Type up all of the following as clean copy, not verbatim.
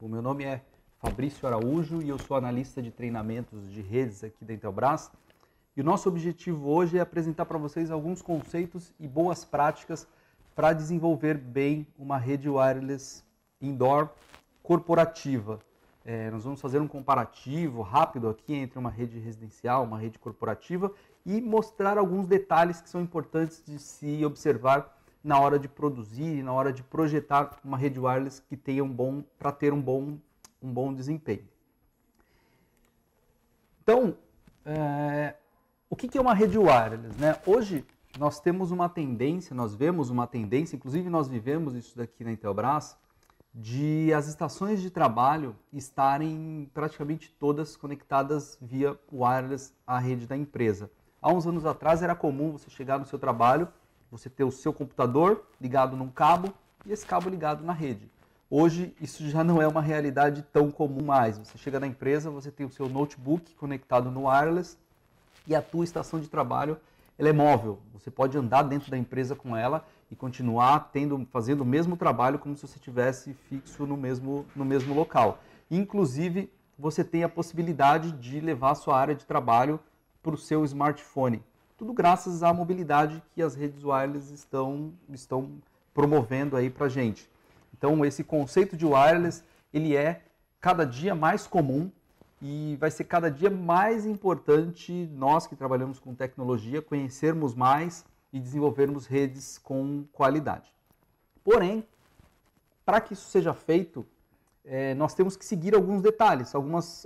O meu nome é Fabrício Araújo e eu sou analista de treinamentos de redes aqui da Intelbras. E o nosso objetivo hoje é apresentar para vocês alguns conceitos e boas práticas para desenvolver bem uma rede wireless indoor corporativa. Nós vamos fazer um comparativo rápido aqui entre uma rede residencial, uma rede corporativa e mostrar alguns detalhes que são importantes de se observar na hora de produzir e na hora de projetar uma rede wireless que tenha para ter um bom desempenho. Então, o que é uma rede wireless, né? Hoje nós temos uma tendência, inclusive nós vivemos isso daqui na Intelbras, de as estações de trabalho estarem praticamente todas conectadas via wireless à rede da empresa. Há uns anos atrás era comum você chegar no seu trabalho, você ter o seu computador ligado num cabo e esse cabo ligado na rede. Hoje isso já não é uma realidade tão comum mais. Você chega na empresa, você tem o seu notebook conectado no wireless e a tua estação de trabalho ela é móvel. Você pode andar dentro da empresa com ela e continuar fazendo o mesmo trabalho como se você estivesse fixo no mesmo local. Inclusive, você tem a possibilidade de levar a sua área de trabalho para o seu smartphone. Tudo graças à mobilidade que as redes wireless estão promovendo aí para a gente. Então, esse conceito de wireless, ele é cada dia mais comum e vai ser cada dia mais importante nós que trabalhamos com tecnologia conhecermos mais e desenvolvermos redes com qualidade. Porém, para que isso seja feito, nós temos que seguir alguns detalhes, algumas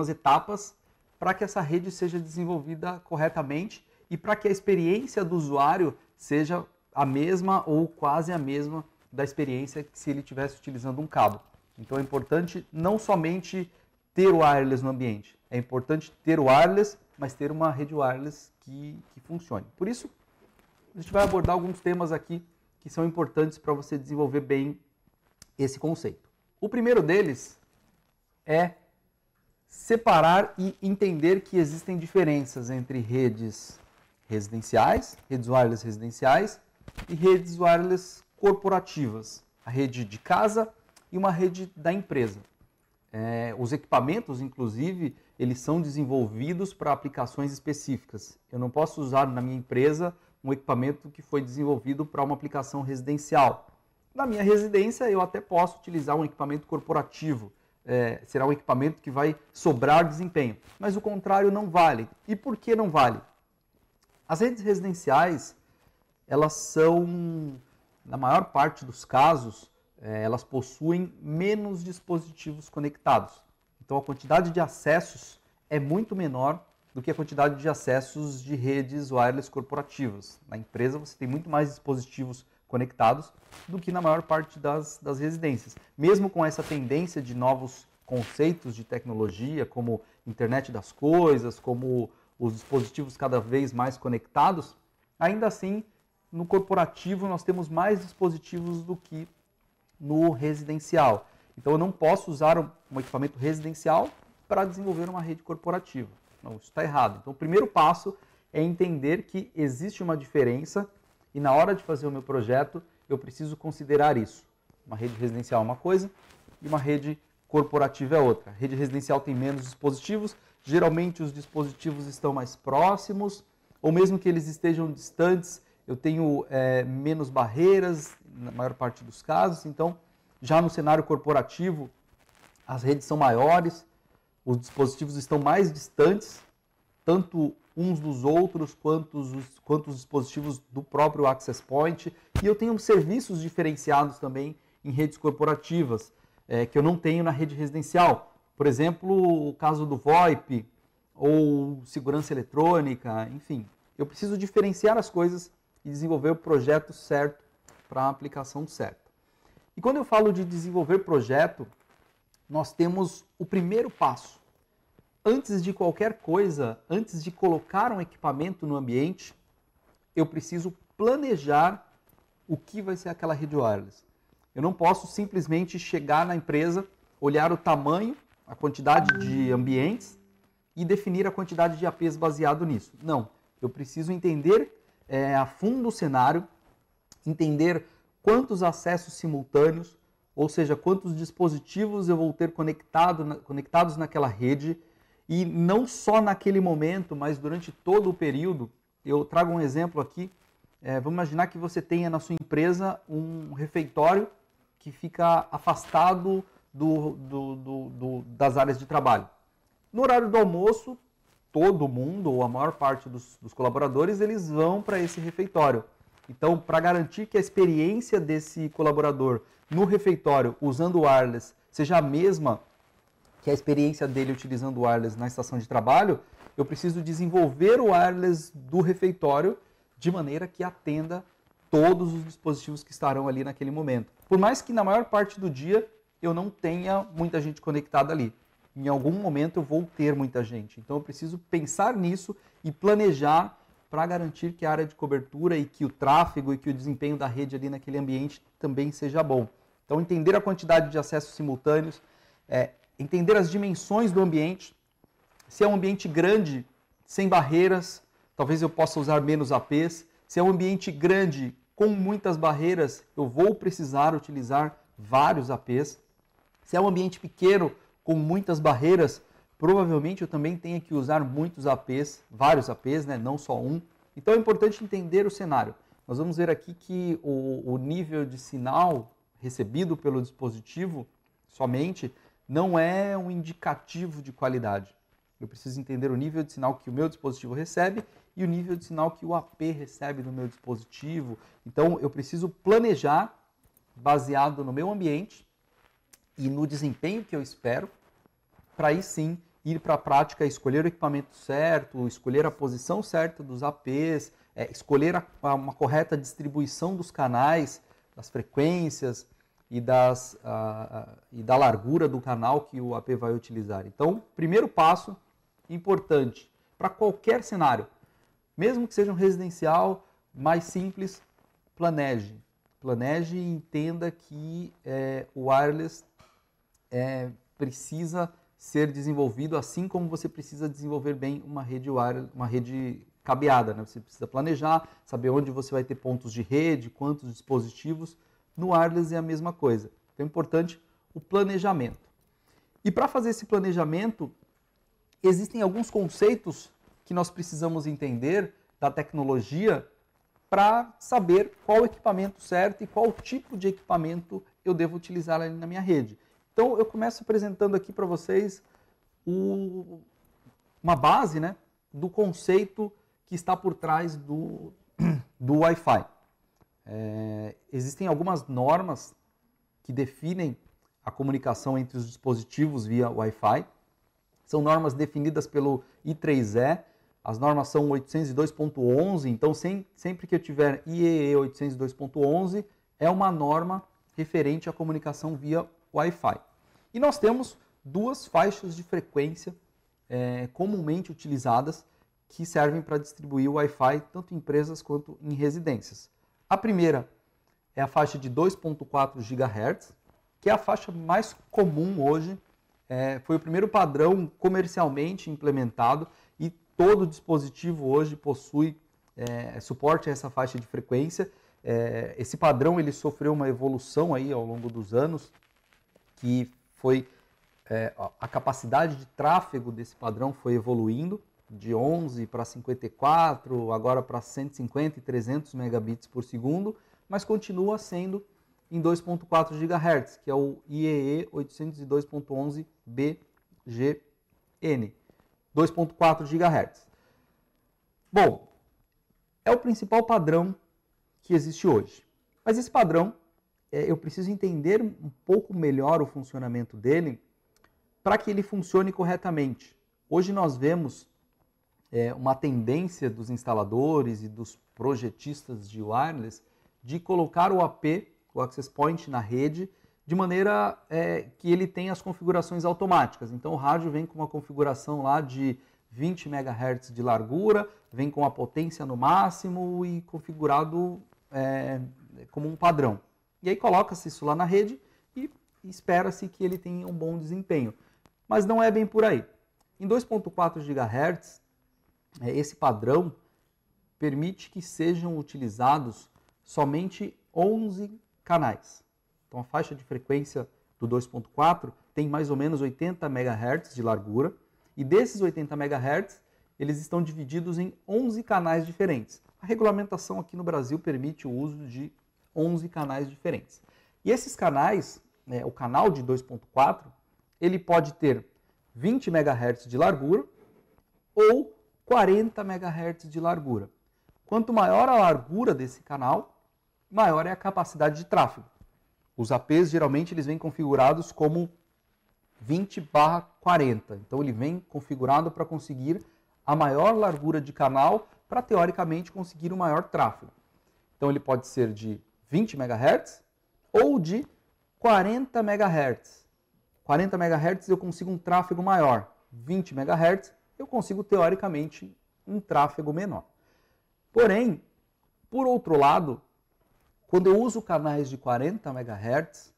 etapas para que essa rede seja desenvolvida corretamente e para que a experiência do usuário seja a mesma ou quase a mesma da experiência que se ele estivesse utilizando um cabo. Então é importante não somente ter o wireless no ambiente, é importante ter o wireless, mas ter uma rede wireless que funcione. Por isso, a gente vai abordar alguns temas aqui que são importantes para você desenvolver bem esse conceito. O primeiro deles é separar e entender que existem diferenças entre redes residenciais, redes wireless residenciais e redes wireless corporativas, a rede de casa e uma rede da empresa. Os equipamentos, inclusive, eles são desenvolvidos para aplicações específicas. Eu não posso usar na minha empresa um equipamento que foi desenvolvido para uma aplicação residencial. Na minha residência, eu até posso utilizar um equipamento corporativo. Será um equipamento que vai sobrar desempenho. Mas o contrário não vale. E por que não vale? As redes residenciais, elas são, na maior parte dos casos, elas possuem menos dispositivos conectados. Então a quantidade de acessos é muito menor do que a quantidade de acessos de redes wireless corporativas. Na empresa você tem muito mais dispositivos conectados do que na maior parte das residências. Mesmo com essa tendência de novos conceitos de tecnologia, como internet das coisas, como os dispositivos cada vez mais conectados, ainda assim, no corporativo nós temos mais dispositivos do que no residencial. Então eu não posso usar um equipamento residencial para desenvolver uma rede corporativa. Não, isso está errado. Então o primeiro passo é entender que existe uma diferença e na hora de fazer o meu projeto, eu preciso considerar isso. Uma rede residencial é uma coisa e uma rede corporativa é outra. A rede residencial tem menos dispositivos, geralmente os dispositivos estão mais próximos, ou mesmo que eles estejam distantes, eu tenho menos barreiras, na maior parte dos casos. Então, já no cenário corporativo, as redes são maiores, os dispositivos estão mais distantes, tanto uns dos outros, quanto os dispositivos do próprio Access Point. E eu tenho serviços diferenciados também em redes corporativas, que eu não tenho na rede residencial. Por exemplo, o caso do VoIP, ou segurança eletrônica, enfim. Eu preciso diferenciar as coisas e desenvolver o projeto certo para a aplicação certa. E quando eu falo de desenvolver projeto, nós temos o primeiro passo. Antes de qualquer coisa, antes de colocar um equipamento no ambiente, eu preciso planejar o que vai ser aquela rede wireless. Eu não posso simplesmente chegar na empresa, olhar o tamanho, a quantidade de ambientes e definir a quantidade de APs baseado nisso. Não, eu preciso entender a fundo o cenário, entender quantos acessos simultâneos, ou seja, quantos dispositivos eu vou ter conectados naquela rede, e não só naquele momento, mas durante todo o período. Eu trago um exemplo aqui. Vamos imaginar que você tenha na sua empresa um refeitório que fica afastado das áreas de trabalho. No horário do almoço, todo mundo, ou a maior parte dos colaboradores, eles vão para esse refeitório. Então, para garantir que a experiência desse colaborador no refeitório, usando o wireless, seja a mesma que a experiência dele utilizando o wireless na estação de trabalho, eu preciso desenvolver o wireless do refeitório de maneira que atenda todos os dispositivos que estarão ali naquele momento. Por mais que na maior parte do dia eu não tenha muita gente conectada ali. Em algum momento eu vou ter muita gente. Então eu preciso pensar nisso e planejar para garantir que a área de cobertura e que o tráfego e que o desempenho da rede ali naquele ambiente também seja bom. Então entender a quantidade de acessos simultâneos, entender as dimensões do ambiente. Se é um ambiente grande, sem barreiras, talvez eu possa usar menos APs. Se é um ambiente grande, com muitas barreiras, eu vou precisar utilizar vários APs. Se é um ambiente pequeno, com muitas barreiras, provavelmente eu também tenha que usar muitos APs, vários APs, né? Não só um. Então é importante entender o cenário. Nós vamos ver aqui que o nível de sinal recebido pelo dispositivo somente não é um indicativo de qualidade. Eu preciso entender o nível de sinal que o meu dispositivo recebe e o nível de sinal que o AP recebe no meu dispositivo. Então eu preciso planejar baseado no meu ambiente e no desempenho que eu espero, para aí sim ir para a prática, escolher o equipamento certo, escolher a posição certa dos APs, escolher uma correta distribuição dos canais, das frequências e da largura do canal que o AP vai utilizar. Então, primeiro passo importante para qualquer cenário, mesmo que seja um residencial mais simples, planeje. Planeje e entenda que o wireless precisa ser desenvolvido assim como você precisa desenvolver bem uma rede wireless, uma rede cabeada, né? Você precisa planejar, saber onde você vai ter pontos de rede, quantos dispositivos. No wireless é a mesma coisa. Então é importante o planejamento. E para fazer esse planejamento, existem alguns conceitos que nós precisamos entender da tecnologia para saber qual o equipamento certo e qual tipo de equipamento eu devo utilizar ali na minha rede. Então, eu começo apresentando aqui para vocês uma base, né, do conceito que está por trás do Wi-Fi. Existem algumas normas que definem a comunicação entre os dispositivos via Wi-Fi. São normas definidas pelo I3E. As normas são 802.11, então sempre que eu tiver IEE 802.11, é uma norma referente à comunicação via Wi-Fi. E nós temos duas faixas de frequência comumente utilizadas que servem para distribuir o Wi-Fi tanto em empresas quanto em residências. A primeira é a faixa de 2.4 GHz, que é a faixa mais comum hoje. Foi o primeiro padrão comercialmente implementado e todo dispositivo hoje possui suporte a essa faixa de frequência. Esse padrão ele sofreu uma evolução aí ao longo dos anos, que foi a capacidade de tráfego desse padrão foi evoluindo de 11 para 54, agora para 150 e 300 megabits por segundo, mas continua sendo em 2.4 GHz, que é o IEE 802.11bgn, 2.4 GHz. Bom, é o principal padrão que existe hoje. Mas esse padrão, eu preciso entender um pouco melhor o funcionamento dele para que ele funcione corretamente. Hoje nós vemos uma tendência dos instaladores e dos projetistas de wireless de colocar o AP, o Access Point, na rede, de maneira que ele tenha as configurações automáticas. Então o rádio vem com uma configuração lá de 20 MHz de largura, vem com a potência no máximo e configurado como um padrão. E aí coloca-se isso lá na rede e espera-se que ele tenha um bom desempenho. Mas não é bem por aí. Em 2.4 GHz, esse padrão permite que sejam utilizados somente 11 canais. Então a faixa de frequência do 2.4 tem mais ou menos 80 MHz de largura, e desses 80 MHz, eles estão divididos em 11 canais diferentes. A regulamentação aqui no Brasil permite o uso de 11 canais diferentes. E esses canais, o canal de 2.4, ele pode ter 20 MHz de largura ou 40 MHz de largura. Quanto maior a largura desse canal, maior é a capacidade de tráfego. Os APs geralmente eles vêm configurados como 20/40. Então ele vem configurado para conseguir a maior largura de canal para teoricamente conseguir o maior tráfego. Então ele pode ser de 20 MHz ou de 40 MHz. 40 MHz eu consigo um tráfego maior. 20 MHz eu consigo teoricamente um tráfego menor. Porém, por outro lado, quando eu uso canais de 40 MHz,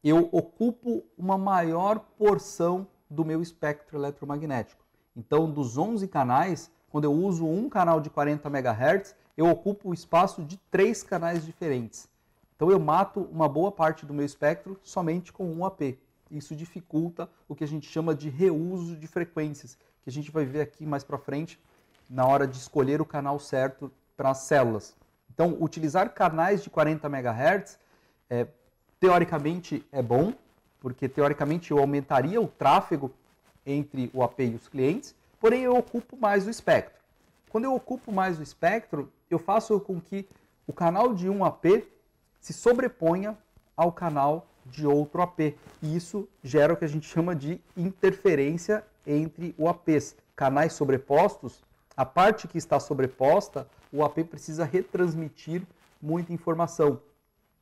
eu ocupo uma maior porção do meu espectro eletromagnético. Então, dos 11 canais, quando eu uso um canal de 40 MHz, eu ocupo o espaço de 3 canais diferentes. Então, eu mato uma boa parte do meu espectro somente com um AP. Isso dificulta o que a gente chama de reuso de frequências, que a gente vai ver aqui mais para frente, na hora de escolher o canal certo para as células. Então, utilizar canais de 40 MHz, teoricamente é bom, porque teoricamente eu aumentaria o tráfego entre o AP e os clientes, porém eu ocupo mais o espectro. Quando eu ocupo mais o espectro, eu faço com que o canal de um AP se sobreponha ao canal de outro AP. E isso gera o que a gente chama de interferência entre o APs. Canais sobrepostos, a parte que está sobreposta, o AP precisa retransmitir muita informação.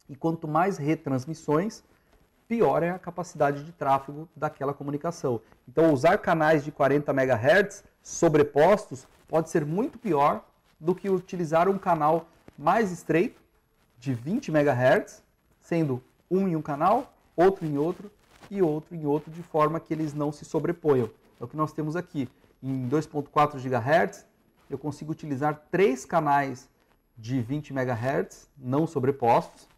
E quanto mais retransmissões, pior é a capacidade de tráfego daquela comunicação. Então, usar canais de 40 MHz sobrepostos pode ser muito pior do que utilizar um canal mais estreito, de 20 MHz, sendo um em um canal, outro em outro e outro em outro, de forma que eles não se sobreponham. É o que nós temos aqui. Em 2.4 GHz, eu consigo utilizar 3 canais de 20 MHz não sobrepostos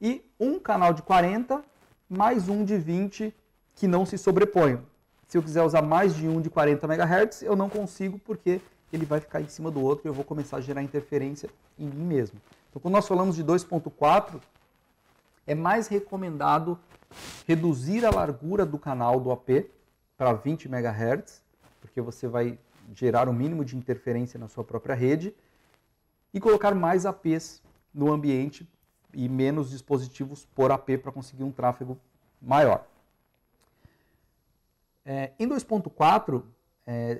e um canal de 40 mais um de 20 que não se sobrepõem. Se eu quiser usar mais de um de 40 MHz, eu não consigo porque ele vai ficar em cima do outro e eu vou começar a gerar interferência em mim mesmo. Então, quando nós falamos de 2.4, é mais recomendado reduzir a largura do canal do AP para 20 MHz, porque você vai gerar o mínimo de interferência na sua própria rede, e colocar mais APs no ambiente e menos dispositivos por AP para conseguir um tráfego maior. Em 2.4,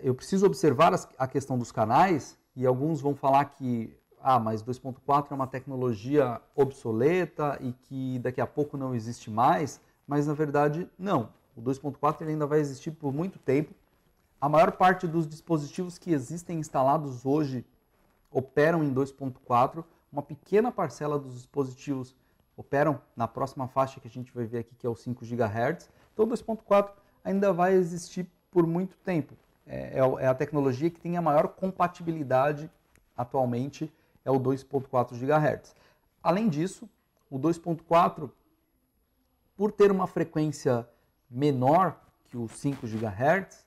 eu preciso observar a questão dos canais, e alguns vão falar que mas 2.4 é uma tecnologia obsoleta e que daqui a pouco não existe mais, mas na verdade não. O 2.4 ainda vai existir por muito tempo. A maior parte dos dispositivos que existem instalados hoje operam em 2.4, uma pequena parcela dos dispositivos operam na próxima faixa que a gente vai ver aqui, que é o 5 GHz. Então o 2.4 ainda vai existir por muito tempo. É a tecnologia que tem a maior compatibilidade atualmente, é o 2.4 GHz. Além disso, o 2.4, por ter uma frequência menor que o 5 GHz,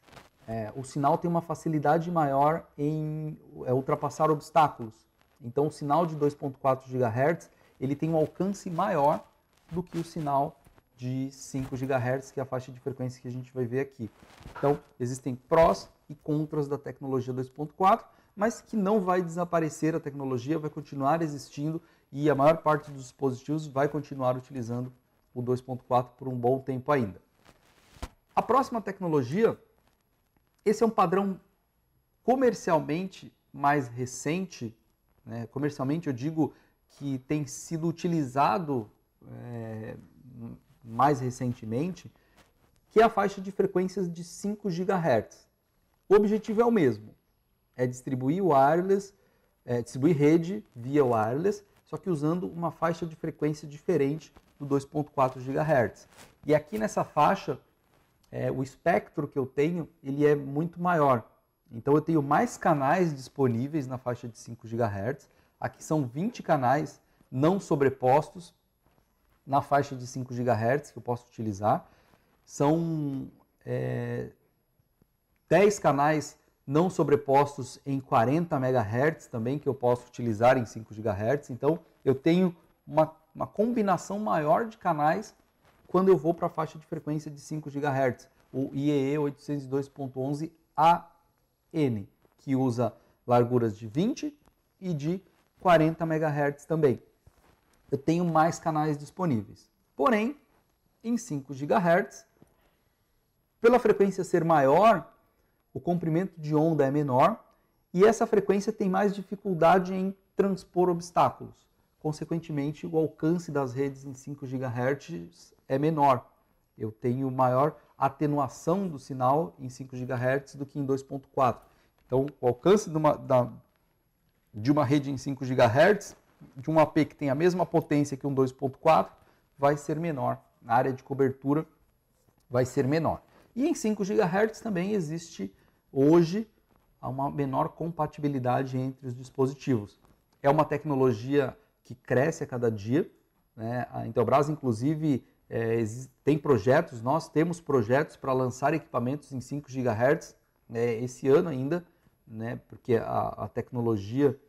o sinal tem uma facilidade maior em ultrapassar obstáculos. Então, o sinal de 2.4 GHz ele tem um alcance maior do que o sinal de 5 GHz, que é a faixa de frequência que a gente vai ver aqui. Então, existem prós e contras da tecnologia 2.4, mas que não vai desaparecer, a tecnologia vai continuar existindo e a maior parte dos dispositivos vai continuar utilizando o 2.4 por um bom tempo ainda. A próxima tecnologia, esse é um padrão comercialmente mais recente, né? Comercialmente eu digo que tem sido utilizado mais recentemente, que é a faixa de frequências de 5 GHz. O objetivo é o mesmo, é distribuir wireless, distribuir rede via wireless, só que usando uma faixa de frequência diferente do 2.4 GHz. E aqui nessa faixa, o espectro que eu tenho, ele é muito maior. Então eu tenho mais canais disponíveis na faixa de 5 GHz. Aqui são 20 canais não sobrepostos. na faixa de 5 GHz que eu posso utilizar. São 10 canais não sobrepostos em 40 MHz também que eu posso utilizar em 5 GHz. Então, eu tenho uma combinação maior de canais quando eu vou para a faixa de frequência de 5 GHz, o IEE 802.11an, que usa larguras de 20 e de 40 MHz também. Eu tenho mais canais disponíveis. Porém, em 5 GHz, pela frequência ser maior, o comprimento de onda é menor e essa frequência tem mais dificuldade em transpor obstáculos. Consequentemente, o alcance das redes em 5 GHz é menor. Eu tenho maior atenuação do sinal em 5 GHz do que em 2.4. Então, o alcance de uma rede em 5 GHz, de um AP que tem a mesma potência que um 2.4, vai ser menor. A área de cobertura vai ser menor. E em 5 GHz também existe, hoje, uma menor compatibilidade entre os dispositivos. É uma tecnologia que cresce a cada dia, né? A Intelbras, inclusive, tem projetos, nós temos projetos para lançar equipamentos em 5 GHz esse ano ainda, né? Porque a tecnologia,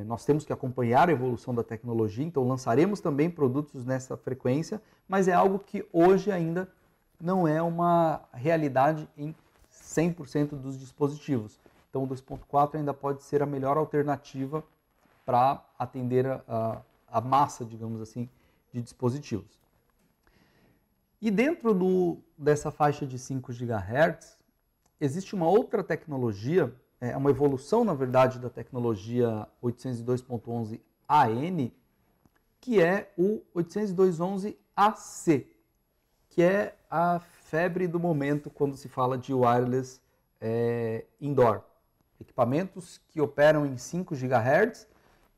nós temos que acompanhar a evolução da tecnologia, então lançaremos também produtos nessa frequência, mas é algo que hoje ainda não é uma realidade em 100% dos dispositivos. Então o 2.4 ainda pode ser a melhor alternativa para atender a massa, digamos assim, de dispositivos. E dentro dessa faixa de 5 GHz, existe uma outra tecnologia, uma evolução, na verdade, da tecnologia 802.11an, que é o 802.11ac, que é a febre do momento quando se fala de wireless indoor. Equipamentos que operam em 5 GHz,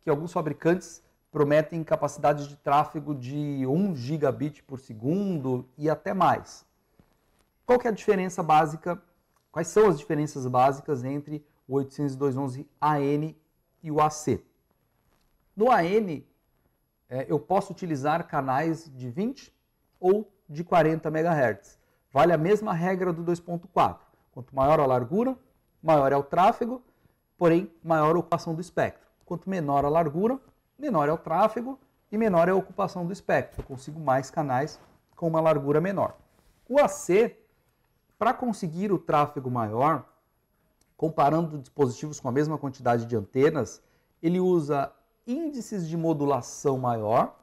que alguns fabricantes prometem capacidade de tráfego de 1 gigabit por segundo e até mais. Qual que é a diferença básica? Quais são as diferenças básicas entre o 802.11an e o AC? No AN, eu posso utilizar canais de 20 ou de 40 MHz. Vale a mesma regra do 2.4. Quanto maior a largura, maior é o tráfego, porém maior a ocupação do espectro. Quanto menor a largura, menor é o tráfego e menor é a ocupação do espectro. Eu consigo mais canais com uma largura menor. O AC, para conseguir o tráfego maior, comparando dispositivos com a mesma quantidade de antenas, ele usa índices de modulação maior,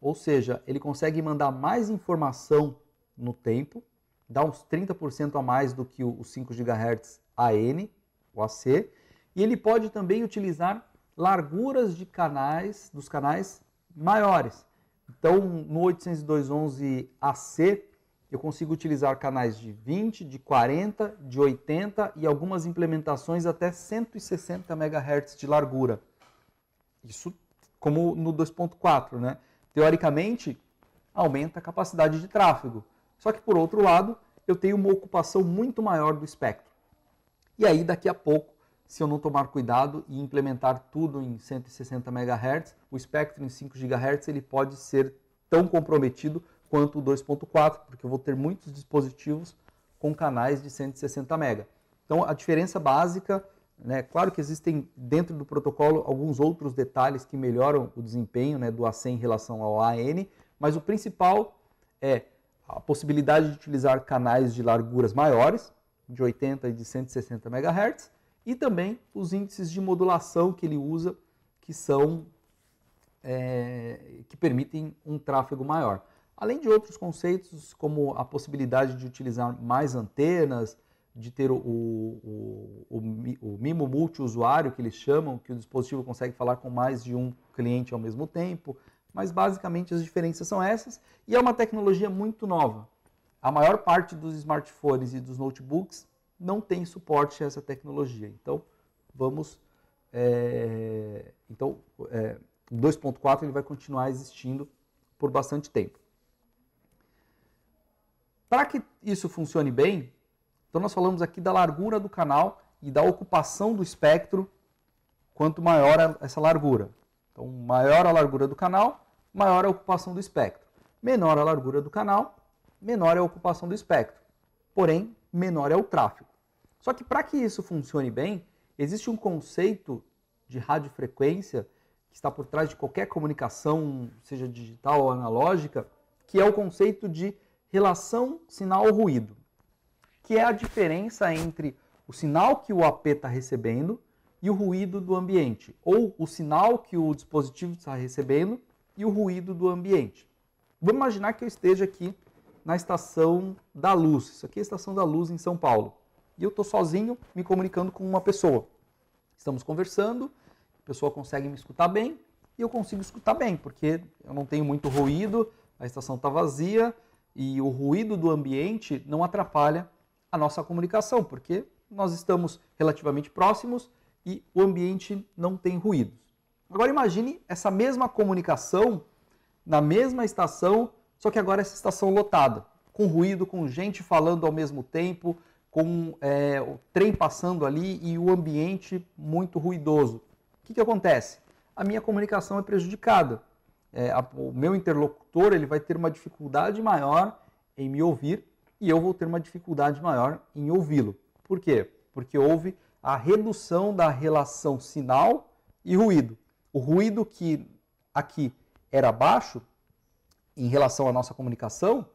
ou seja, ele consegue mandar mais informação no tempo, dá uns 30% a mais do que o 5 GHz AN, o AC, e ele pode também utilizar larguras de canais, dos canais maiores. Então, no 802.11ac, eu consigo utilizar canais de 20, de 40, de 80 e algumas implementações até 160 MHz de largura. Isso como no 2.4, né? Teoricamente, aumenta a capacidade de tráfego. Só que, por outro lado, eu tenho uma ocupação muito maior do espectro. E aí, daqui a pouco, se eu não tomar cuidado e implementar tudo em 160 MHz, o espectro em 5 GHz ele pode ser tão comprometido quanto o 2.4, porque eu vou ter muitos dispositivos com canais de 160 MB. Então, a diferença básica, né, claro que existem dentro do protocolo alguns outros detalhes que melhoram o desempenho, né, do AC em relação ao AN, mas o principal é a possibilidade de utilizar canais de larguras maiores, de 80 e de 160 MHz, e também os índices de modulação que ele usa, que são que permitem um tráfego maior. Além de outros conceitos, como a possibilidade de utilizar mais antenas, de ter o MIMO multiusuário, que eles chamam, que o dispositivo consegue falar com mais de um cliente ao mesmo tempo, mas basicamente as diferenças são essas, e é uma tecnologia muito nova. A maior parte dos smartphones e dos notebooks não tem suporte a essa tecnologia. Então, vamos... o 2.4 ele vai continuar existindo por bastante tempo. Para que isso funcione bem, então nós falamos aqui da largura do canal e da ocupação do espectro, quanto maior essa largura. Então, maior a largura do canal, maior a ocupação do espectro. Menor a largura do canal, menor é a ocupação do espectro. Porém, menor é o tráfego. Só que para que isso funcione bem, existe um conceito de radiofrequência que está por trás de qualquer comunicação, seja digital ou analógica, que é o conceito de relação sinal-ruído, que é a diferença entre o sinal que o AP está recebendo e o ruído do ambiente, ou o sinal que o dispositivo está recebendo e o ruído do ambiente. Vamos imaginar que eu esteja aqui na Estação da Luz. Isso aqui é a Estação da Luz em São Paulo. E eu estou sozinho me comunicando com uma pessoa. Estamos conversando, a pessoa consegue me escutar bem e eu consigo escutar bem, porque eu não tenho muito ruído, a estação está vazia e o ruído do ambiente não atrapalha a nossa comunicação, porque nós estamos relativamente próximos e o ambiente não tem ruídos. Agora imagine essa mesma comunicação na mesma estação, só que agora essa estação lotada, com ruído, com gente falando ao mesmo tempo, com o trem passando ali e o ambiente muito ruidoso. O que acontece? A minha comunicação é prejudicada. O meu interlocutor ele vai ter uma dificuldade maior em me ouvir e eu vou ter uma dificuldade maior em ouvi-lo. Por quê? Porque houve a redução da relação sinal e ruído. O ruído que aqui era baixo em relação à nossa comunicação,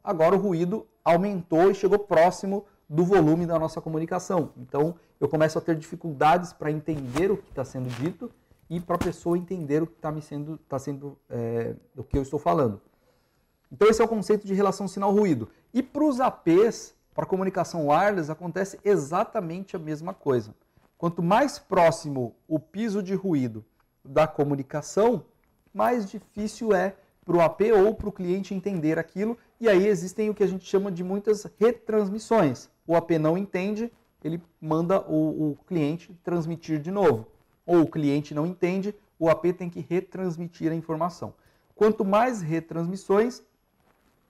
agora o ruído aumentou e chegou próximo do volume da nossa comunicação. Então, eu começo a ter dificuldades para entender o que está sendo dito e para a pessoa entender o que o que eu estou falando. Então, esse é o conceito de relação sinal-ruído. E para os APs, para a comunicação wireless, acontece exatamente a mesma coisa. Quanto mais próximo o piso de ruído da comunicação, mais difícil é para o AP ou para o cliente entender aquilo, e aí existem o que a gente chama de muitas retransmissões. O AP não entende, ele manda o cliente transmitir de novo. Ou o cliente não entende, o AP tem que retransmitir a informação. Quanto mais retransmissões,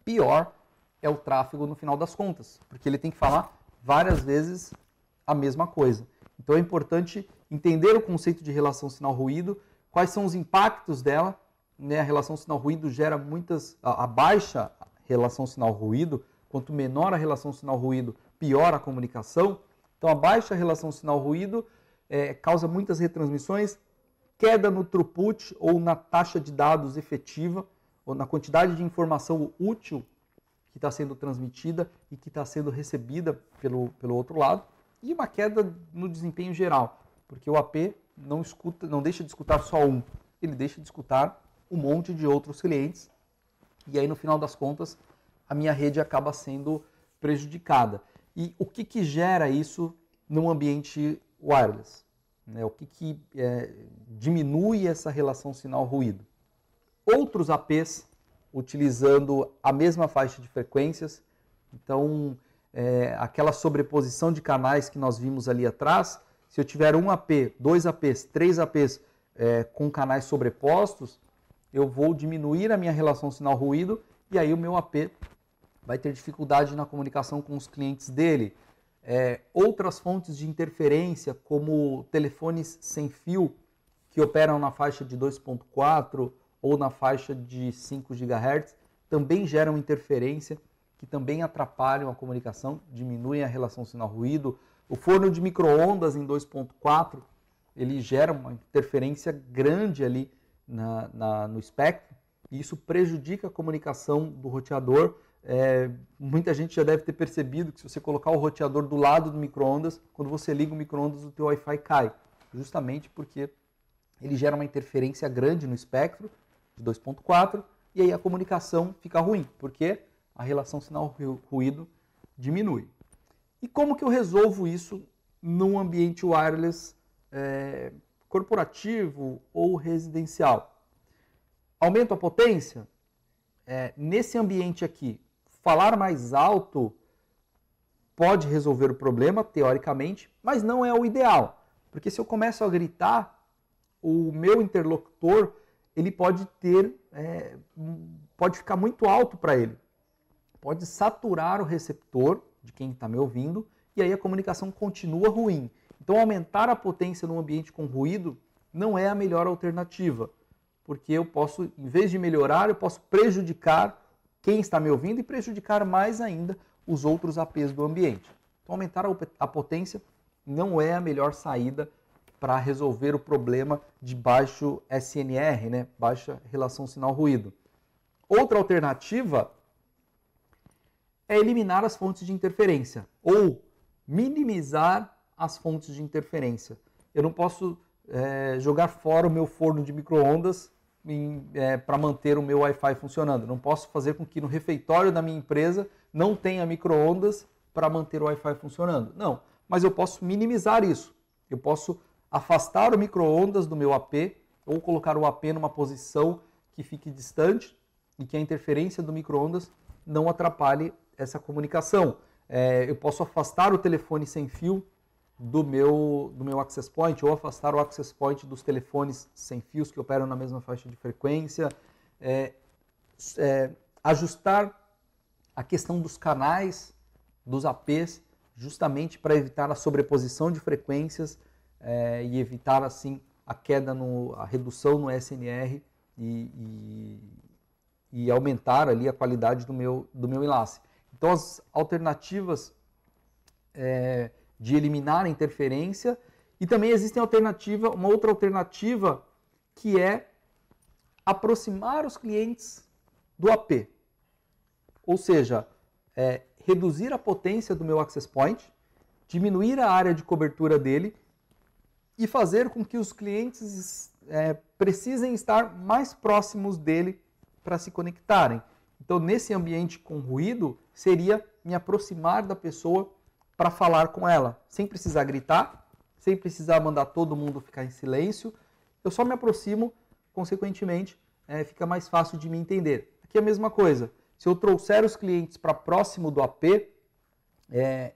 pior é o tráfego no final das contas, porque ele tem que falar várias vezes a mesma coisa. Então é importante entender o conceito de relação sinal-ruído, quais são os impactos dela. A relação sinal-ruído gera a baixa relação sinal-ruído, quanto menor a relação sinal-ruído, pior a comunicação. Então a baixa relação sinal-ruído causa muitas retransmissões, queda no throughput ou na taxa de dados efetiva, ou na quantidade de informação útil que está sendo transmitida e que está sendo recebida pelo outro lado, e uma queda no desempenho geral, porque o AP não deixa de escutar só um, ele deixa de escutar um monte de outros clientes, e aí no final das contas a minha rede acaba sendo prejudicada. E o que gera isso num ambiente wireless? O que diminui essa relação sinal-ruído? Outros APs utilizando a mesma faixa de frequências, então aquela sobreposição de canais que nós vimos ali atrás, se eu tiver um AP, dois APs, três APs com canais sobrepostos, eu vou diminuir a minha relação sinal-ruído e aí o meu AP vai ter dificuldade na comunicação com os clientes dele. Outras fontes de interferência, como telefones sem fio, que operam na faixa de 2.4 ou na faixa de 5 GHz, também geram interferência, que também atrapalham a comunicação, diminuem a relação sinal-ruído. O forno de micro-ondas em 2.4, ele gera uma interferência grande ali no espectro, e isso prejudica a comunicação do roteador. Muita gente já deve ter percebido que se você colocar o roteador do lado do micro-ondas, quando você liga o micro-ondas, o teu Wi-Fi cai, justamente porque ele gera uma interferência grande no espectro de 2.4 e aí a comunicação fica ruim, porque a relação sinal-ruído diminui. E como que eu resolvo isso num ambiente wireless corporativo ou residencial? Aumento a potência? Nesse ambiente aqui, falar mais alto pode resolver o problema, teoricamente, mas não é o ideal. Porque se eu começo a gritar, o meu interlocutor ele pode ficar muito alto para ele. Pode saturar o receptor de quem está me ouvindo e aí a comunicação continua ruim. Então aumentar a potência num ambiente com ruído não é a melhor alternativa. porque eu posso, em vez de melhorar, eu posso prejudicar quem está me ouvindo e prejudicar mais ainda os outros APs do ambiente. Então, aumentar a potência não é a melhor saída para resolver o problema de baixo SNR, né? Baixa relação sinal-ruído. Outra alternativa é eliminar as fontes de interferência ou minimizar as fontes de interferência. Eu não posso jogar fora o meu forno de micro-ondas para manter o meu Wi-Fi funcionando. Não posso fazer com que no refeitório da minha empresa não tenha micro-ondas para manter o Wi-Fi funcionando. Não, mas eu posso minimizar isso. Eu posso afastar o micro-ondas do meu AP ou colocar o AP numa posição que fique distante e que a interferência do micro-ondas não atrapalhe essa comunicação. Eu posso afastar o telefone sem fio do meu access point ou afastar o access point dos telefones sem fios que operam na mesma faixa de frequência. Ajustar a questão dos canais dos APs justamente para evitar a sobreposição de frequências e evitar assim a queda, a redução no SNR e aumentar ali a qualidade do meu enlace. Então as alternativas de eliminar a interferência e também existe uma outra alternativa que é aproximar os clientes do AP. Ou seja, reduzir a potência do meu access point, diminuir a área de cobertura dele e fazer com que os clientes precisem estar mais próximos dele para se conectarem. Então, nesse ambiente com ruído, seria me aproximar da pessoa para falar com ela, sem precisar gritar, sem precisar mandar todo mundo ficar em silêncio. Eu só me aproximo, consequentemente, fica mais fácil de me entender. Aqui é a mesma coisa. Se eu trouxer os clientes para próximo do AP,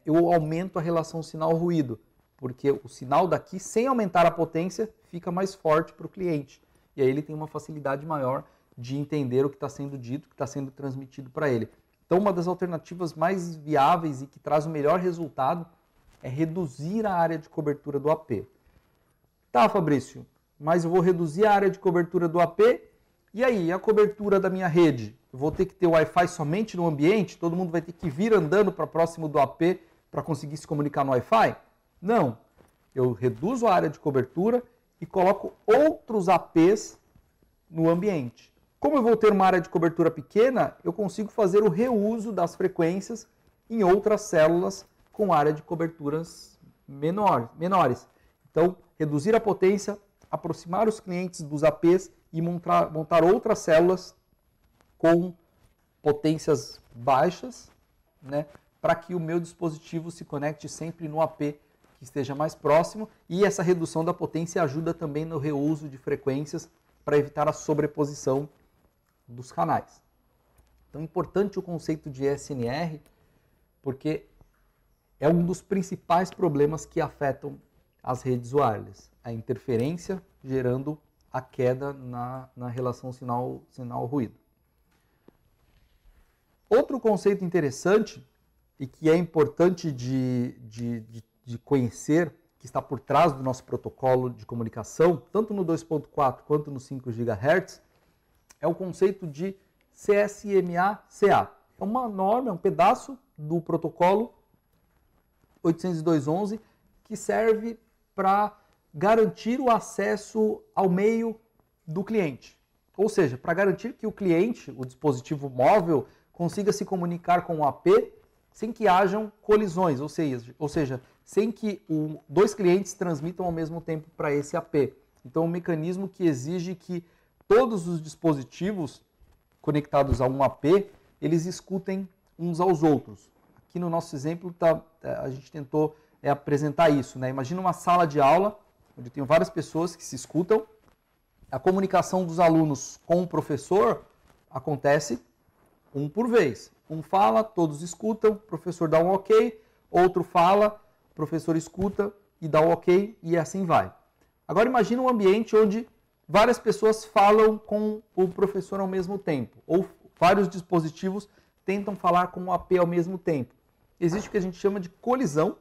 eu aumento a relação sinal-ruído, porque o sinal daqui, sem aumentar a potência, fica mais forte para o cliente. E aí ele tem uma facilidade maior de entender o que está sendo dito, o que está sendo transmitido para ele. Então, uma das alternativas mais viáveis e que traz o melhor resultado é reduzir a área de cobertura do AP. Tá, Fabrício, mas eu vou reduzir a área de cobertura do AP e aí, a cobertura da minha rede? Eu vou ter que ter Wi-Fi somente no ambiente? Todo mundo vai ter que vir andando para próximo do AP para conseguir se comunicar no Wi-Fi? Não. Eu reduzo a área de cobertura e coloco outros APs no ambiente. Como eu vou ter uma área de cobertura pequena, eu consigo fazer o reuso das frequências em outras células com área de coberturas menores. Então, reduzir a potência, aproximar os clientes dos APs e montar outras células com potências baixas, né, para que o meu dispositivo se conecte sempre no AP que esteja mais próximo. E essa redução da potência ajuda também no reuso de frequências para evitar a sobreposição dos canais. Então é importante o conceito de SNR, porque é um dos principais problemas que afetam as redes wireless. A interferência gerando a queda na relação sinal-ruído. Outro conceito interessante e que é importante de conhecer, que está por trás do nosso protocolo de comunicação, tanto no 2.4 quanto no 5 GHz, é o conceito de CSMA-CA. É uma norma, é um pedaço do protocolo 802.11 que serve para garantir o acesso ao meio do cliente. Ou seja, para garantir que o cliente, o dispositivo móvel, consiga se comunicar com o AP sem que hajam colisões, ou seja, sem que dois clientes transmitam ao mesmo tempo para esse AP. Então, é um mecanismo que exige que todos os dispositivos conectados a um AP, eles escutem uns aos outros. Aqui no nosso exemplo, a gente tentou apresentar isso, né? Imagina uma sala de aula, onde tem várias pessoas que se escutam. A comunicação dos alunos com o professor acontece um por vez. Um fala, todos escutam, o professor dá um ok, outro fala, o professor escuta e dá um ok, e assim vai. Agora imagina um ambiente onde várias pessoas falam com o professor ao mesmo tempo, ou vários dispositivos tentam falar com o AP ao mesmo tempo. Existe o que a gente chama de colisão.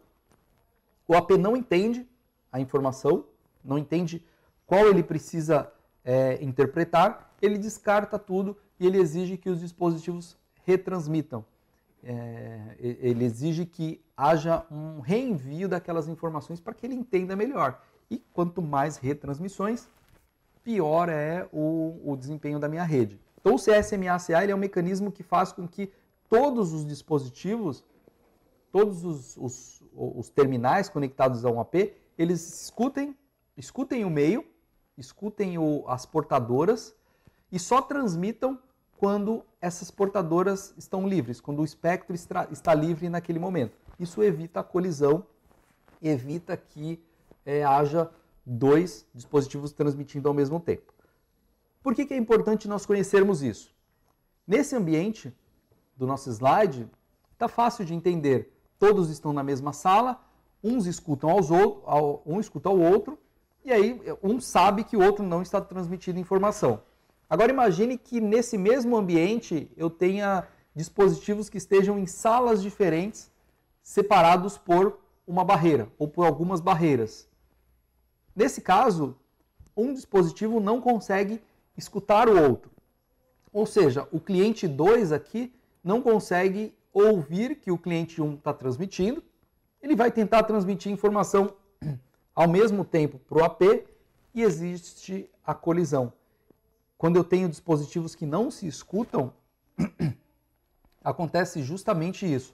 O AP não entende a informação, não entende qual ele precisa interpretar, ele descarta tudo e ele exige que os dispositivos retransmitam. Ele exige que haja um reenvio daquelas informações para que ele entenda melhor. E quanto mais retransmissões, pior é o desempenho da minha rede. Então o CSMA/CA ele é um mecanismo que faz com que todos os dispositivos, todos os terminais conectados a um AP, eles escutem o meio, escutem as portadoras e só transmitam quando essas portadoras estão livres, quando o espectro está livre naquele momento. Isso evita a colisão, evita que haja dois dispositivos transmitindo ao mesmo tempo. Por que é importante nós conhecermos isso? Nesse ambiente do nosso slide, está fácil de entender. Todos estão na mesma sala, uns escutam um escuta ao outro, e aí um sabe que o outro não está transmitindo informação. Agora imagine que nesse mesmo ambiente eu tenha dispositivos que estejam em salas diferentes, separados por uma barreira ou por algumas barreiras. Nesse caso, um dispositivo não consegue escutar o outro. Ou seja, o cliente 2 aqui não consegue ouvir que o cliente 1 está transmitindo. Ele vai tentar transmitir informação ao mesmo tempo para o AP e existe a colisão. Quando eu tenho dispositivos que não se escutam, acontece justamente isso.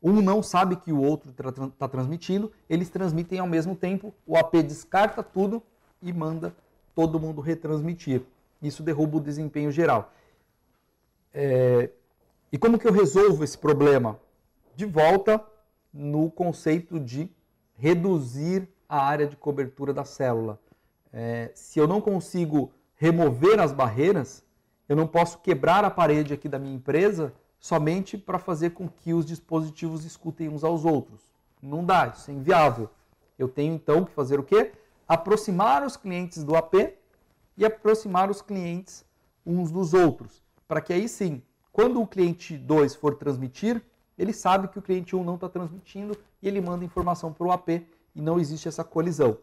Um não sabe que o outro está transmitindo, eles transmitem ao mesmo tempo, o AP descarta tudo e manda todo mundo retransmitir. Isso derruba o desempenho geral. E como que eu resolvo esse problema? De volta no conceito de reduzir a área de cobertura da célula. Se eu não consigo remover as barreiras, eu não posso quebrar a parede aqui da minha empresa somente para fazer com que os dispositivos escutem uns aos outros. Não dá, isso é inviável. Eu tenho então que fazer o quê? Aproximar os clientes do AP e aproximar os clientes uns dos outros, para que aí sim, quando o cliente 2 for transmitir, ele sabe que o cliente 1 não está transmitindo e ele manda informação para o AP e não existe essa colisão.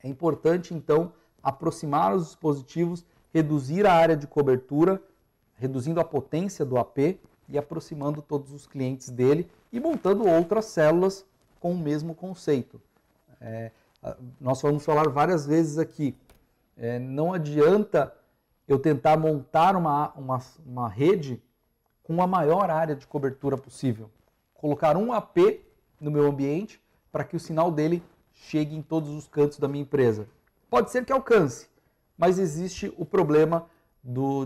É importante então aproximar os dispositivos, reduzir a área de cobertura, reduzindo a potência do AP e aproximando todos os clientes dele e montando outras células com o mesmo conceito. Nós vamos falar várias vezes aqui, não adianta eu tentar montar uma rede com a maior área de cobertura possível. Colocar um AP no meu ambiente para que o sinal dele chegue em todos os cantos da minha empresa. Pode ser que alcance, mas existe o problema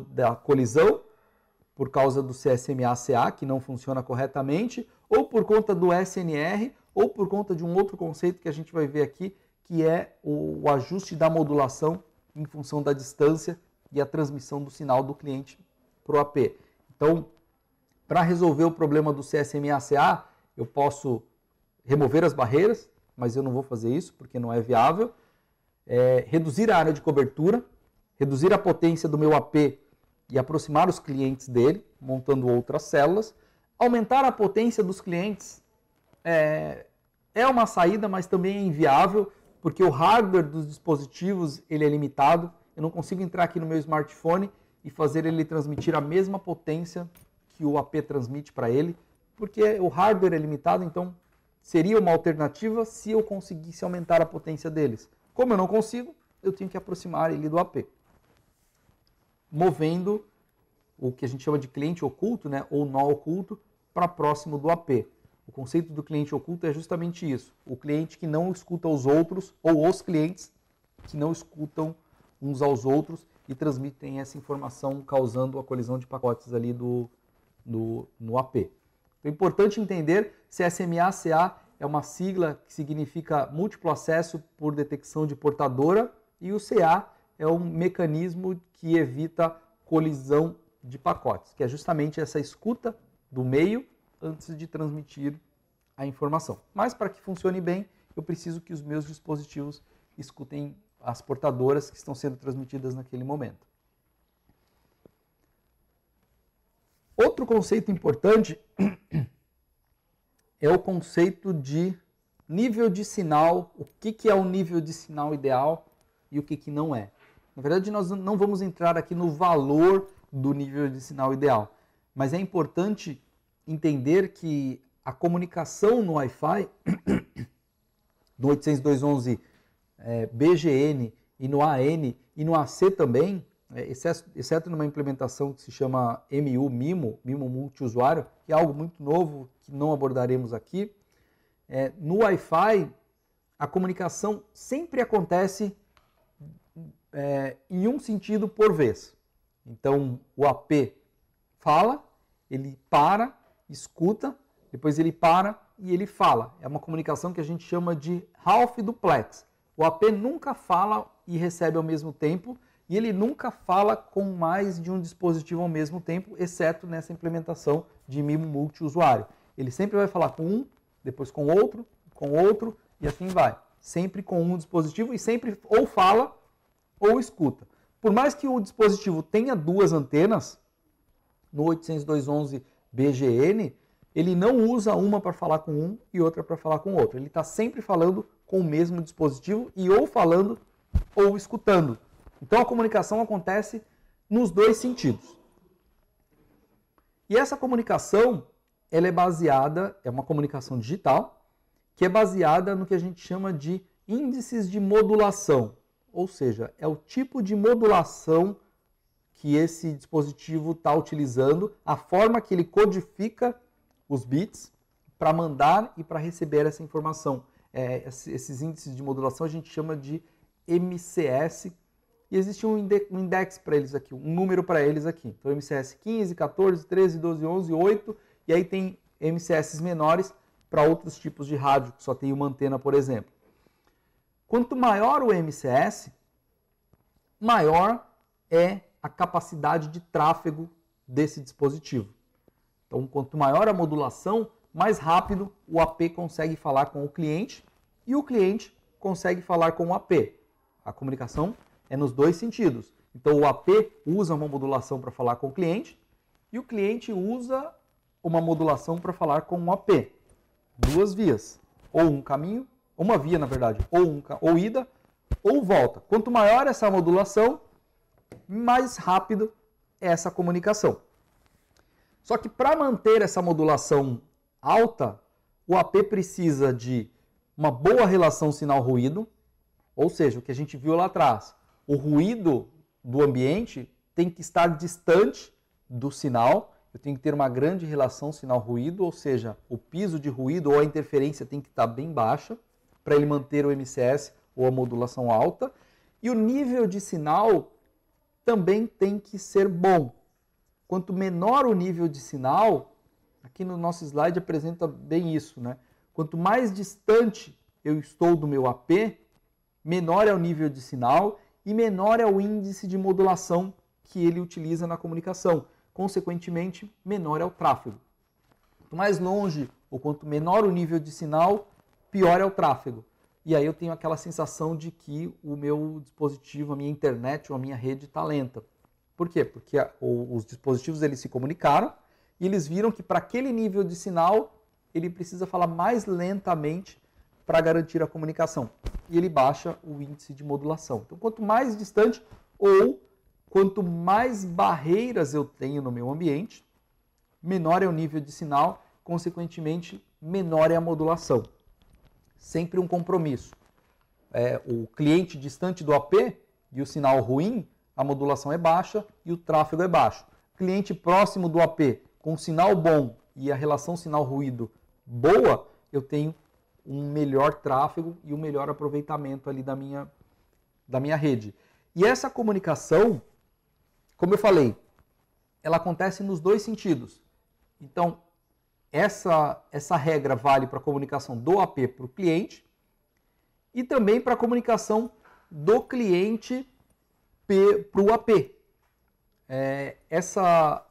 da colisão por causa do CSMA/CA, que não funciona corretamente, ou por conta do SNR, ou por conta de um outro conceito que a gente vai ver aqui, que é o ajuste da modulação em função da distância e a transmissão do sinal do cliente para o AP. Então, para resolver o problema do CSMA/CA, eu posso remover as barreiras, mas eu não vou fazer isso porque não é viável. Reduzir a área de cobertura, reduzir a potência do meu AP e aproximar os clientes dele, montando outras células. Aumentar a potência dos clientes é uma saída, mas também é inviável, porque o hardware dos dispositivos ele é limitado. Eu não consigo entrar aqui no meu smartphone e fazer ele transmitir a mesma potência que o AP transmite para ele, porque o hardware é limitado, então seria uma alternativa se eu conseguisse aumentar a potência deles. Como eu não consigo, eu tenho que aproximar ele do AP, movendo o que a gente chama de cliente oculto, ou nó oculto, para próximo do AP. O conceito do cliente oculto é justamente isso, o cliente que não escuta os outros, ou os clientes que não escutam uns aos outros e transmitem essa informação, causando a colisão de pacotes ali no AP. Então, é importante entender, CSMA/CA é uma sigla que significa múltiplo acesso por detecção de portadora, e o CA é um mecanismo que evita colisão de pacotes, que é justamente essa escuta do meio antes de transmitir a informação. Mas para que funcione bem, eu preciso que os meus dispositivos escutem as portadoras que estão sendo transmitidas naquele momento. Outro conceito importante é o conceito de nível de sinal, o que é o nível de sinal ideal e o que não é. Na verdade, nós não vamos entrar aqui no valor do nível de sinal ideal, mas é importante entender que a comunicação no Wi-Fi, no 802.11 BGN e no AN e no AC também, exceto numa implementação que se chama MIMO multiusuário, que é algo muito novo que não abordaremos aqui. No Wi-Fi, a comunicação sempre acontece em um sentido por vez. Então, o AP fala, ele para, escuta, depois ele para e ele fala. É uma comunicação que a gente chama de half duplex. O AP nunca fala e recebe ao mesmo tempo, e ele nunca fala com mais de um dispositivo ao mesmo tempo, exceto nessa implementação de MIMO multiusuário. Ele sempre vai falar com um, depois com outro, e assim vai. Sempre com um dispositivo e sempre ou fala ou escuta. Por mais que o dispositivo tenha duas antenas, no 802.11 BGN, ele não usa uma para falar com um e outra para falar com outro. Ele está sempre falando com o mesmo dispositivo e ou falando ou escutando. Então a comunicação acontece nos dois sentidos. E essa comunicação, ela é baseada, é uma comunicação digital, que é baseada no que a gente chama de índices de modulação. Ou seja, é o tipo de modulação que esse dispositivo está utilizando, a forma que ele codifica os bits para mandar e para receber essa informação. Esses índices de modulação a gente chama de MCS, e existe um index para eles aqui, um número para eles aqui. Então, MCS 15, 14, 13, 12, 11, 8, e aí tem MCS menores para outros tipos de rádio, que só tem uma antena, por exemplo. Quanto maior o MCS, maior é a capacidade de tráfego desse dispositivo. Então, quanto maior a modulação, mais rápido o AP consegue falar com o cliente e o cliente consegue falar com o AP. A comunicação é nos dois sentidos. Então, o AP usa uma modulação para falar com o cliente e o cliente usa uma modulação para falar com o AP. Duas vias, ou um caminho, uma via, na verdade, ou ida ou volta. Quanto maior essa modulação, mais rápido é essa comunicação. Só que para manter essa modulação alta, o AP precisa de uma boa relação sinal-ruído, ou seja, o que a gente viu lá atrás. O ruído do ambiente tem que estar distante do sinal, eu tenho que ter uma grande relação sinal-ruído, ou seja, o piso de ruído ou a interferência tem que estar bem baixa para ele manter o MCS ou a modulação alta. E o nível de sinal também tem que ser bom. Quanto menor o nível de sinal, aqui no nosso slide apresenta bem isso, né? Quanto mais distante eu estou do meu AP, menor é o nível de sinal e menor é o índice de modulação que ele utiliza na comunicação. Consequentemente, menor é o tráfego. Quanto mais longe ou quanto menor o nível de sinal, pior é o tráfego. E aí eu tenho aquela sensação de que o meu dispositivo, a minha internet ou a minha rede está lenta. Por quê? Porque os dispositivos eles se comunicaram e eles viram que para aquele nível de sinal ele precisa falar mais lentamente para garantir a comunicação. E ele baixa o índice de modulação. Então, quanto mais distante ou quanto mais barreiras eu tenho no meu ambiente, menor é o nível de sinal, consequentemente, menor é a modulação. Sempre um compromisso. O cliente distante do AP e o sinal ruim, a modulação é baixa e o tráfego é baixo. Cliente próximo do AP, com sinal bom e a relação sinal-ruído boa, eu tenho um melhor tráfego e um melhor aproveitamento ali da minha rede. E essa comunicação, como eu falei, ela acontece nos dois sentidos. Então, essa regra vale para a comunicação do AP para o cliente e também para a comunicação do cliente para o AP. Essa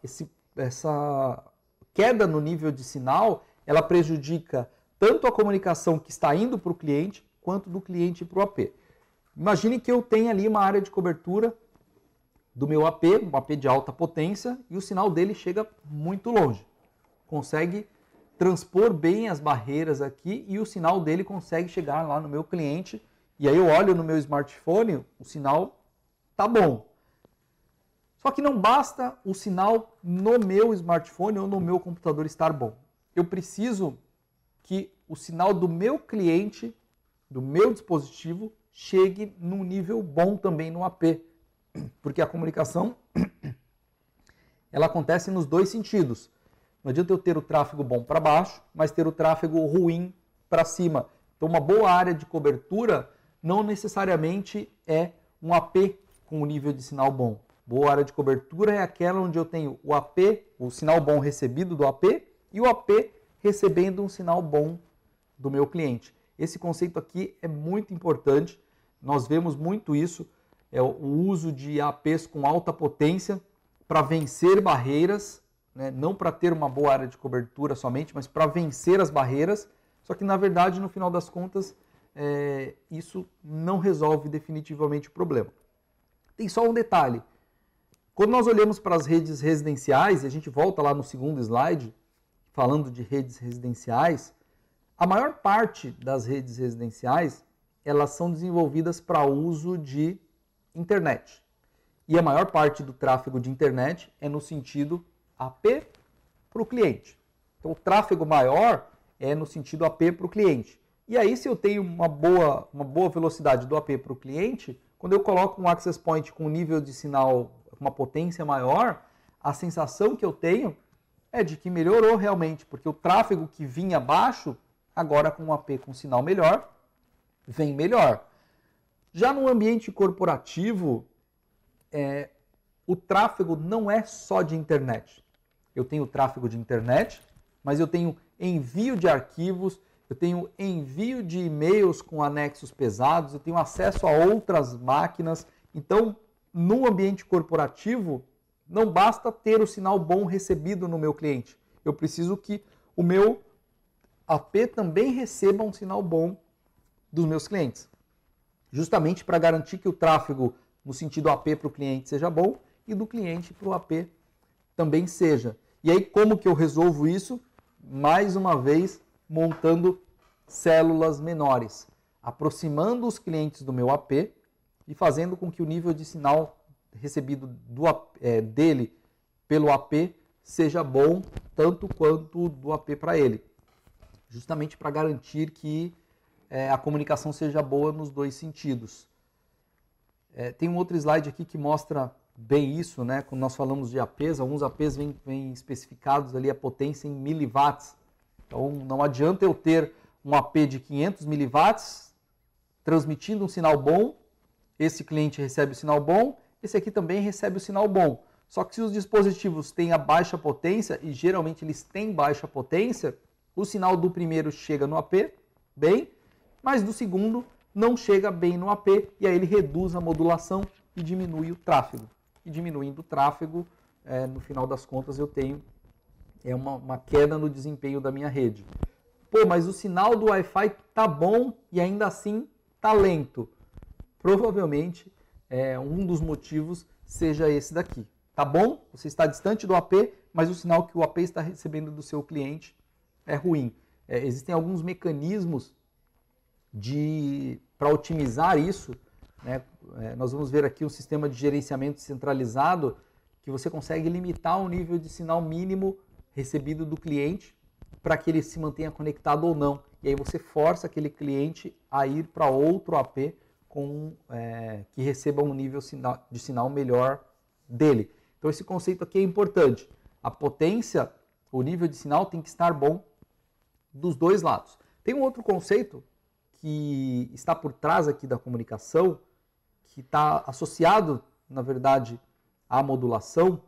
queda no nível de sinal, ela prejudica tanto a comunicação que está indo para o cliente, quanto do cliente para o AP. Imagine que eu tenha ali uma área de cobertura do meu AP, um AP de alta potência, e o sinal dele chega muito longe. Consegue transpor bem as barreiras aqui e o sinal dele consegue chegar lá no meu cliente. E aí eu olho no meu smartphone, o sinal tá bom. Só que não basta o sinal no meu smartphone ou no meu computador estar bom. Eu preciso que o sinal do meu cliente, do meu dispositivo, chegue num nível bom também no AP. Porque a comunicação ela acontece nos dois sentidos. Não adianta eu ter o tráfego bom para baixo, mas ter o tráfego ruim para cima. Então, uma boa área de cobertura não necessariamente é um AP com o nível de sinal bom. Boa área de cobertura é aquela onde eu tenho o AP, o sinal bom recebido do AP, e o AP recebendo um sinal bom do meu cliente. Esse conceito aqui é muito importante. Nós vemos muito isso, é o uso de APs com alta potência para vencer barreiras, né? Não para ter uma boa área de cobertura somente, mas para vencer as barreiras. Só que, na verdade, no final das contas, isso não resolve definitivamente o problema. Tem só um detalhe. Quando nós olhamos para as redes residenciais, e a gente volta lá no segundo slide, falando de redes residenciais, a maior parte das redes residenciais, elas são desenvolvidas para uso de internet. E a maior parte do tráfego de internet é no sentido AP para o cliente. Então, o tráfego maior é no sentido AP para o cliente. E aí, se eu tenho uma boa velocidade do AP para o cliente, quando eu coloco um access point com nível de sinal, uma potência maior, a sensação que eu tenho é de que melhorou realmente, porque o tráfego que vinha baixo, agora com um AP com sinal melhor, vem melhor. Já no ambiente corporativo, o tráfego não é só de internet. Eu tenho tráfego de internet, mas eu tenho envio de arquivos, eu tenho envio de e-mails com anexos pesados, eu tenho acesso a outras máquinas. Então, no ambiente corporativo, não basta ter o sinal bom recebido no meu cliente. Eu preciso que o meu AP também receba um sinal bom dos meus clientes. Justamente para garantir que o tráfego no sentido AP para o cliente seja bom e do cliente para o AP também seja. E aí, como que eu resolvo isso? Mais uma vez, montando células menores, aproximando os clientes do meu AP e fazendo com que o nível de sinal recebido dele pelo AP seja bom, tanto quanto do AP para ele. Justamente para garantir que a comunicação seja boa nos dois sentidos. Tem um outro slide aqui que mostra bem isso, né? Quando nós falamos de APs, alguns APs vêm especificados ali a potência em miliwatts. Então, não adianta eu ter um AP de 500 miliwatts transmitindo um sinal bom, esse cliente recebe o sinal bom, esse aqui também recebe o sinal bom. Só que se os dispositivos têm a baixa potência, e geralmente eles têm baixa potência, o sinal do primeiro chega no AP bem, mas do segundo não chega bem no AP, e aí ele reduz a modulação e diminui o tráfego. E diminuindo o tráfego, no final das contas eu tenho uma queda no desempenho da minha rede. Pô, mas o sinal do Wi-Fi tá bom e ainda assim tá lento. Provavelmente um dos motivos seja esse daqui. Tá bom? Você está distante do AP, mas o sinal que o AP está recebendo do seu cliente é ruim. Existem alguns mecanismos para otimizar isso, né? Nós vamos ver aqui um sistema de gerenciamento centralizado que você consegue limitar o nível de sinal mínimo recebido do cliente para que ele se mantenha conectado ou não. E aí você força aquele cliente a ir para outro AP que receba um nível de sinal melhor dele. Então esse conceito aqui é importante. A potência, o nível de sinal tem que estar bom dos dois lados. Tem um outro conceito que está por trás aqui da comunicação, que está associado, na verdade, à modulação,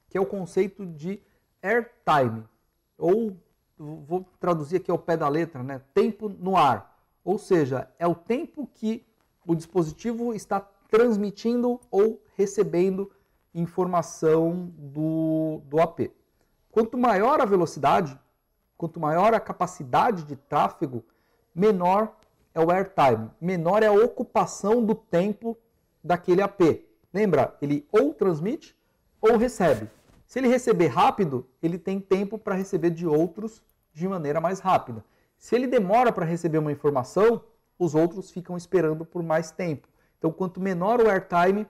que é o conceito de airtime, ou vou traduzir aqui ao pé da letra, né? Tempo no ar. Ou seja, é o tempo que o dispositivo está transmitindo ou recebendo informação do AP. Quanto maior a velocidade, quanto maior a capacidade de tráfego, menor é o airtime, menor é a ocupação do tempo daquele AP. Lembra? Ele ou transmite ou recebe. Se ele receber rápido, ele tem tempo para receber de outros de maneira mais rápida. Se ele demora para receber uma informação, os outros ficam esperando por mais tempo. Então, quanto menor o airtime,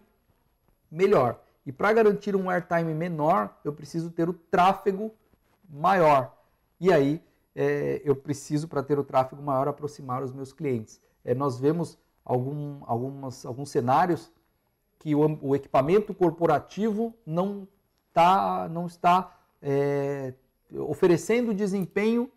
melhor. E para garantir um airtime menor, eu preciso ter o tráfego maior. E aí, eu preciso, para ter o tráfego maior, aproximar os meus clientes. Nós vemos alguns cenários que o equipamento corporativo não está oferecendo o desempenho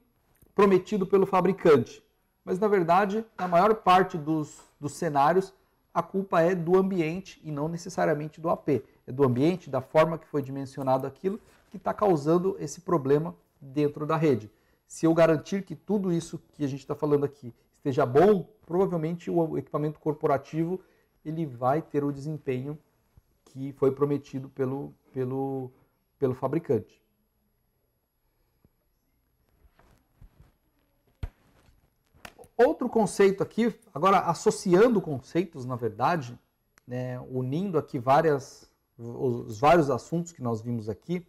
prometido pelo fabricante. Mas, na verdade, na maior parte dos cenários, a culpa é do ambiente e não necessariamente do AP. É do ambiente, da forma que foi dimensionado aquilo, que está causando esse problema dentro da rede. Se eu garantir que tudo isso que a gente está falando aqui esteja bom, provavelmente o equipamento corporativo ele vai ter o desempenho que foi prometido pelo fabricante. Outro conceito aqui, agora associando conceitos, na verdade, né, unindo aqui os vários assuntos que nós vimos aqui,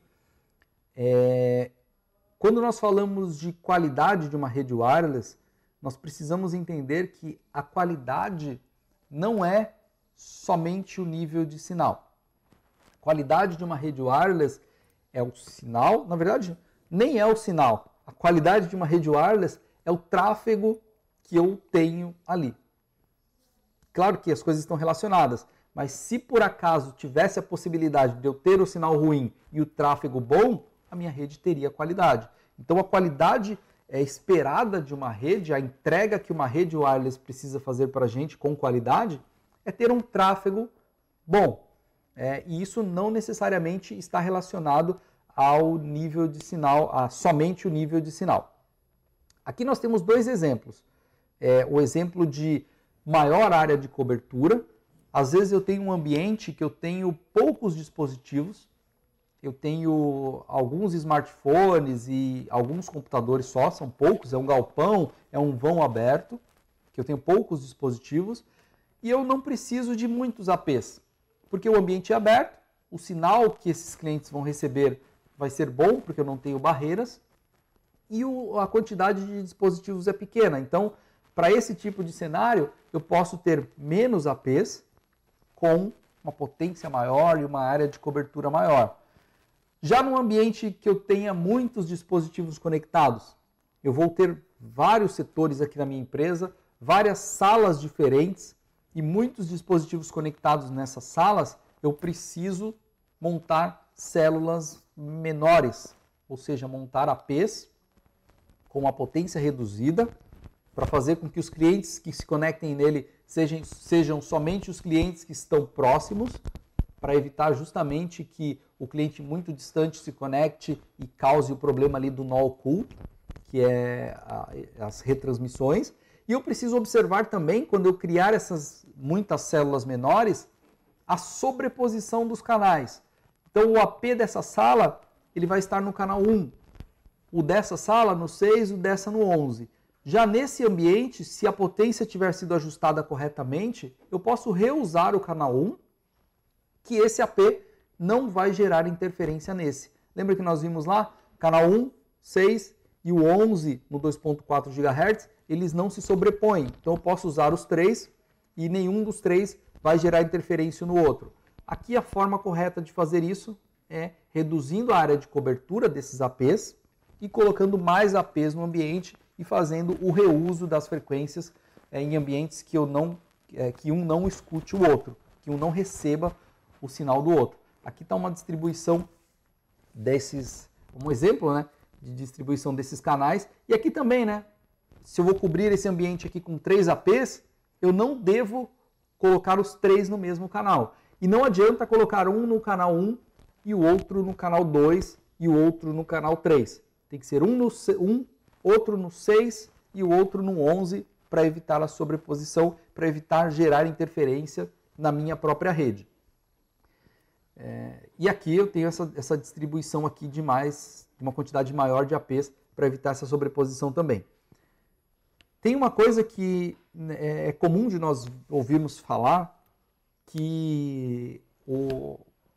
quando nós falamos de qualidade de uma rede wireless, nós precisamos entender que a qualidade não é somente o nível de sinal. A qualidade de uma rede wireless é o sinal, na verdade, nem é o sinal. A qualidade de uma rede wireless é o tráfego que eu tenho ali. Claro que as coisas estão relacionadas, mas se por acaso tivesse a possibilidade de eu ter o sinal ruim e o tráfego bom, a minha rede teria qualidade. Então a qualidade esperada de uma rede, a entrega que uma rede wireless precisa fazer para a gente com qualidade, é ter um tráfego bom. E isso não necessariamente está relacionado ao nível de sinal, a somente o nível de sinal. Aqui nós temos dois exemplos. O exemplo de maior área de cobertura. Às vezes eu tenho um ambiente que eu tenho poucos dispositivos, eu tenho alguns smartphones e alguns computadores só, são poucos, é um galpão, é um vão aberto, que eu tenho poucos dispositivos, e eu não preciso de muitos APs, porque o ambiente é aberto, o sinal que esses clientes vão receber vai ser bom, porque eu não tenho barreiras, e a quantidade de dispositivos é pequena. Então, para esse tipo de cenário, eu posso ter menos APs com uma potência maior e uma área de cobertura maior. Já num ambiente que eu tenha muitos dispositivos conectados, eu vou ter vários setores aqui na minha empresa, várias salas diferentes e muitos dispositivos conectados nessas salas, eu preciso montar células menores, ou seja, montar APs com uma potência reduzida, para fazer com que os clientes que se conectem nele sejam somente os clientes que estão próximos, para evitar justamente que o cliente muito distante se conecte e cause o problema ali do nó oculto, que é as retransmissões. E eu preciso observar também, quando eu criar essas muitas células menores, a sobreposição dos canais. Então o AP dessa sala ele vai estar no canal 1, o dessa sala no 6, o dessa no 11. Já nesse ambiente, se a potência tiver sido ajustada corretamente, eu posso reusar o canal 1, que esse AP não vai gerar interferência nesse. Lembra que nós vimos lá? Canal 1, 6 e o 11 no 2.4 GHz, eles não se sobrepõem. Então eu posso usar os três e nenhum dos três vai gerar interferência no outro. Aqui a forma correta de fazer isso é reduzindo a área de cobertura desses APs e colocando mais APs no ambiente e fazendo o reuso das frequências em ambientes que um não escute o outro, que um não receba o sinal do outro. Aqui está uma distribuição um exemplo, né, de distribuição desses canais. E aqui também, né, se eu vou cobrir esse ambiente aqui com 3 APs, eu não devo colocar os 3 no mesmo canal. E não adianta colocar um no canal 1 e o outro no canal 2 e o outro no canal 3. Tem que ser outro no 6 e o outro no 11 para evitar a sobreposição, para evitar gerar interferência na minha própria rede. E aqui eu tenho essa distribuição aqui de uma quantidade maior de APs para evitar essa sobreposição também. Tem uma coisa que é comum de nós ouvirmos falar, que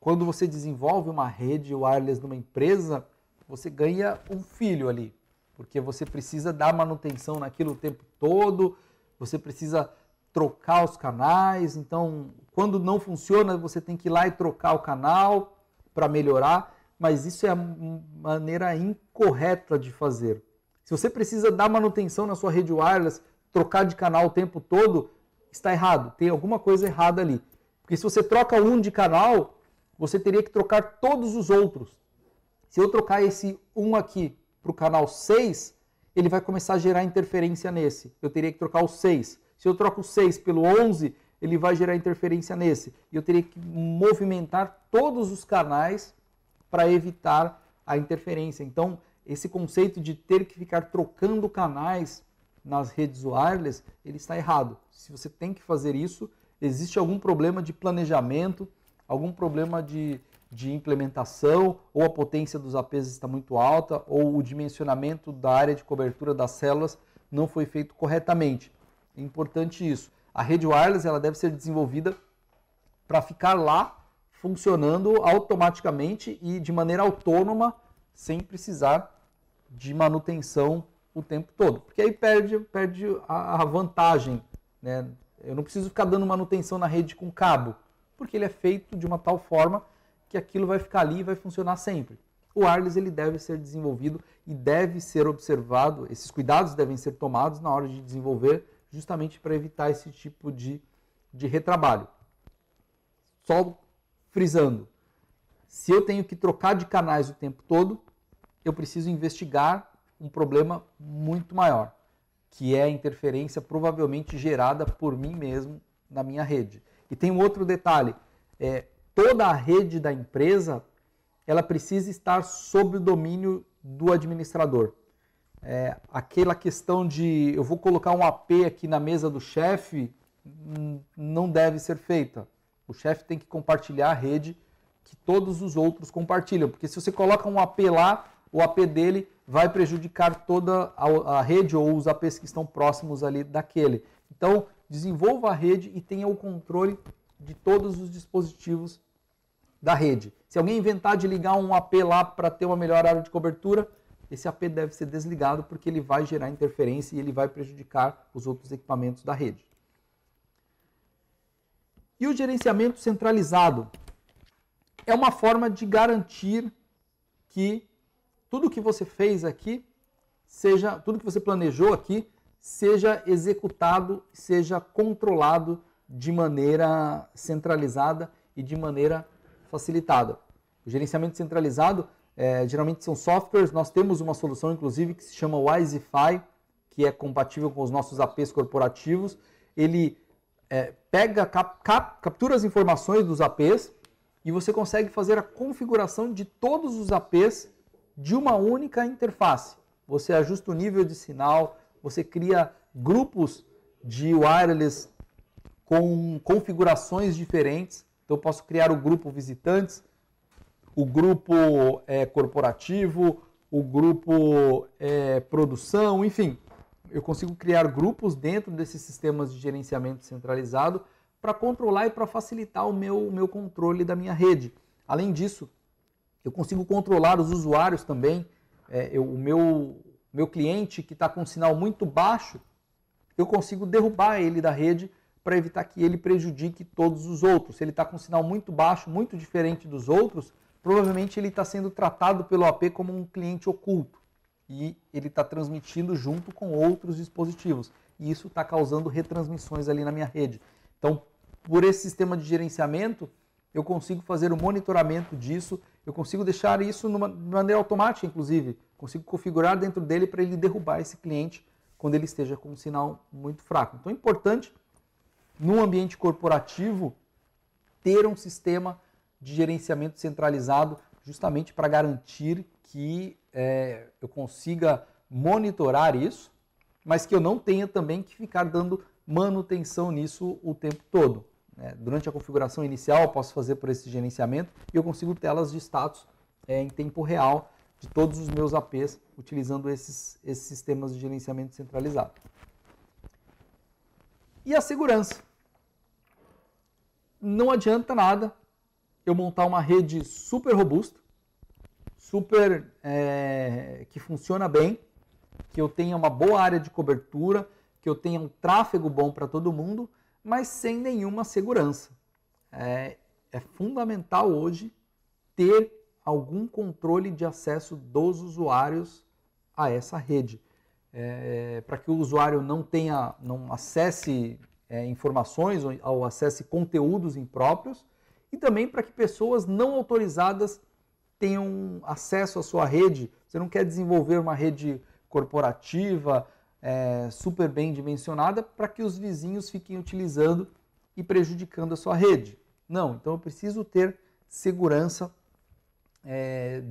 quando você desenvolve uma rede wireless numa empresa, você ganha um filho ali, porque você precisa dar manutenção naquilo o tempo todo, você precisa trocar os canais. Então, quando não funciona, você tem que ir lá e trocar o canal para melhorar. Mas isso é a maneira incorreta de fazer. Se você precisa dar manutenção na sua rede wireless, trocar de canal o tempo todo, está errado. Tem alguma coisa errada ali. Porque se você troca um de canal, você teria que trocar todos os outros. Se eu trocar esse um aqui para o canal 6, ele vai começar a gerar interferência nesse. Eu teria que trocar o 6. Se eu troco o 6 pelo 11, ele vai gerar interferência nesse. E eu teria que movimentar todos os canais para evitar a interferência. Então, esse conceito de ter que ficar trocando canais nas redes wireless, ele está errado. Se você tem que fazer isso, existe algum problema de planejamento, algum problema de implementação, ou a potência dos APs está muito alta, ou o dimensionamento da área de cobertura das células não foi feito corretamente. É importante isso. A rede wireless ela deve ser desenvolvida para ficar lá funcionando automaticamente e de maneira autônoma, sem precisar de manutenção o tempo todo. Porque aí perde a vantagem, né? Eu não preciso ficar dando manutenção na rede com cabo, porque ele é feito de uma tal forma que aquilo vai ficar ali e vai funcionar sempre. O wireless ele deve ser desenvolvido e deve ser observado, esses cuidados devem ser tomados na hora de desenvolver, justamente para evitar esse tipo de retrabalho. Só frisando, se eu tenho que trocar de canais o tempo todo, eu preciso investigar um problema muito maior, que é a interferência provavelmente gerada por mim mesmo na minha rede. E tem um outro detalhe, toda a rede da empresa, ela precisa estar sob o domínio do administrador. Aquela questão de eu vou colocar um AP aqui na mesa do chefe, não deve ser feita. O chefe tem que compartilhar a rede que todos os outros compartilham, porque se você coloca um AP lá, o AP dele vai prejudicar toda a rede ou os APs que estão próximos ali daquele. Então, desenvolva a rede e tenha o controle de todos os dispositivos da rede. Se alguém inventar de ligar um AP lá para ter uma melhor área de cobertura, esse AP deve ser desligado porque ele vai gerar interferência e ele vai prejudicar os outros equipamentos da rede. E o gerenciamento centralizado é uma forma de garantir que tudo que você fez aqui, tudo que você planejou aqui, seja executado, seja controlado de maneira centralizada e de maneira facilitada. O gerenciamento centralizado, geralmente são softwares, nós temos uma solução inclusive que se chama Wisify, que é compatível com os nossos APs corporativos. Ele captura as informações dos APs e você consegue fazer a configuração de todos os APs de uma única interface. Você ajusta o nível de sinal, você cria grupos de wireless com configurações diferentes. Então eu posso criar o grupo visitantes, o grupo corporativo, o grupo produção, enfim. Eu consigo criar grupos dentro desses sistemas de gerenciamento centralizado para controlar e para facilitar o meu controle da minha rede. Além disso, eu consigo controlar os usuários também. O meu cliente que está com um sinal muito baixo, eu consigo derrubar ele da rede para evitar que ele prejudique todos os outros. Se ele está com um sinal muito baixo, muito diferente dos outros, provavelmente ele está sendo tratado pelo AP como um cliente oculto. E ele está transmitindo junto com outros dispositivos. E isso está causando retransmissões ali na minha rede. Então, por esse sistema de gerenciamento, eu consigo fazer o monitoramento disso, eu consigo deixar isso de maneira automática, inclusive. Consigo configurar dentro dele para ele derrubar esse cliente quando ele esteja com um sinal muito fraco. Então é importante, num ambiente corporativo, ter um sistema de gerenciamento centralizado justamente para garantir que eu consiga monitorar isso, mas que eu não tenha também que ficar dando manutenção nisso o tempo todo. Durante a configuração inicial, eu posso fazer por esse gerenciamento e eu consigo telas de status em tempo real de todos os meus APs utilizando esses sistemas de gerenciamento centralizado. E a segurança. Não adianta nada eu montar uma rede super robusta, que funciona bem, que eu tenha uma boa área de cobertura, que eu tenha um tráfego bom para todo mundo, mas sem nenhuma segurança. É fundamental hoje ter algum controle de acesso dos usuários a essa rede. Para que o usuário não acesse informações ou acesse conteúdos impróprios, e também para que pessoas não autorizadas tenham acesso à sua rede. Você não quer desenvolver uma rede corporativa super bem dimensionada para que os vizinhos fiquem utilizando e prejudicando a sua rede. Não, então eu preciso ter segurança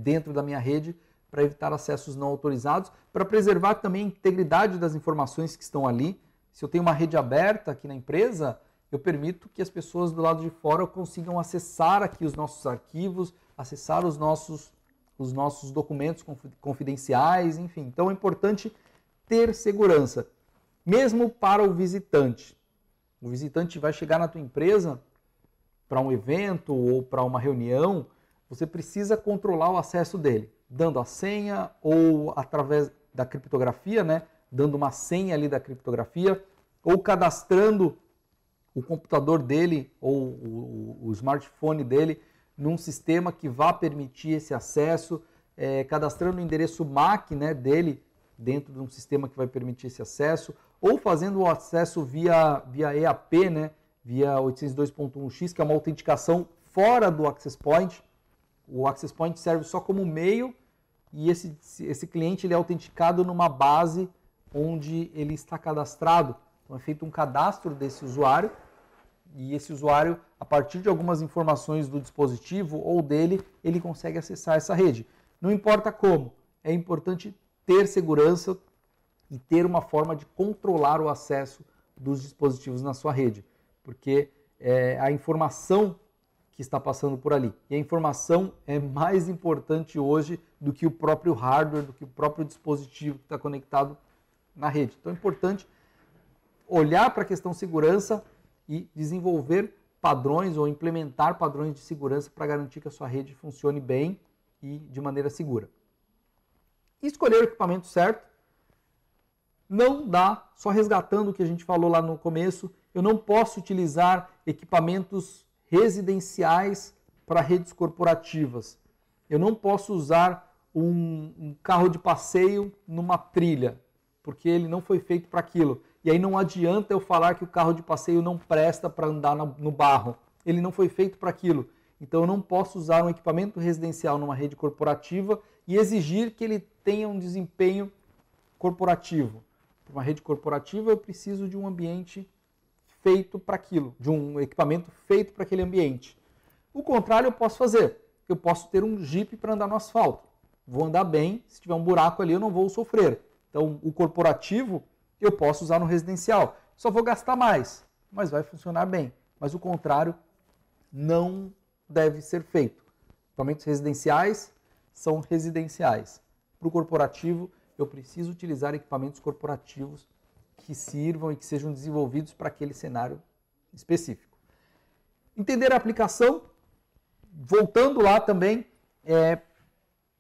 dentro da minha rede para evitar acessos não autorizados, para preservar também a integridade das informações que estão ali. Se eu tenho uma rede aberta aqui na empresa, eu permito que as pessoas do lado de fora consigam acessar aqui os nossos arquivos, acessar os nossos documentos confidenciais, enfim. Então é importante ter segurança, mesmo para o visitante. O visitante vai chegar na tua empresa para um evento ou para uma reunião, você precisa controlar o acesso dele, dando a senha ou através da criptografia, né? Dando uma senha ali da criptografia, ou cadastrando o computador dele ou o smartphone dele num sistema que vá permitir esse acesso, cadastrando o endereço MAC, né, dele dentro de um sistema que vai permitir esse acesso, ou fazendo o acesso via EAP, né, via 802.1x, que é uma autenticação fora do Access Point. O Access Point serve só como meio e esse cliente ele é autenticado numa base onde ele está cadastrado. Então é feito um cadastro desse usuário e esse usuário, a partir de algumas informações do dispositivo ou dele, ele consegue acessar essa rede. Não importa como, é importante ter segurança e ter uma forma de controlar o acesso dos dispositivos na sua rede, porque a informação que está passando por ali. E a informação é mais importante hoje do que o próprio hardware, do que o próprio dispositivo que está conectado na rede. Então é importante olhar para a questão segurança e desenvolver padrões ou implementar padrões de segurança para garantir que a sua rede funcione bem e de maneira segura. Escolher o equipamento certo não dá, só resgatando o que a gente falou lá no começo, eu não posso utilizar equipamentos residenciais para redes corporativas. Eu não posso usar um carro de passeio numa trilha, porque ele não foi feito para aquilo. E aí não adianta eu falar que o carro de passeio não presta para andar no barro. Ele não foi feito para aquilo. Então eu não posso usar um equipamento residencial numa rede corporativa e exigir que ele tenha um desempenho corporativo. Para uma rede corporativa eu preciso de um ambiente feito para aquilo, de um equipamento feito para aquele ambiente. O contrário eu posso fazer. Eu posso ter um Jeep para andar no asfalto. Vou andar bem, se tiver um buraco ali eu não vou sofrer. Então o corporativo eu posso usar no residencial. Só vou gastar mais, mas vai funcionar bem. Mas o contrário não deve ser feito. Equipamentos residenciais são residenciais. Para o corporativo, eu preciso utilizar equipamentos corporativos que sirvam e que sejam desenvolvidos para aquele cenário específico. Entender a aplicação, voltando lá também,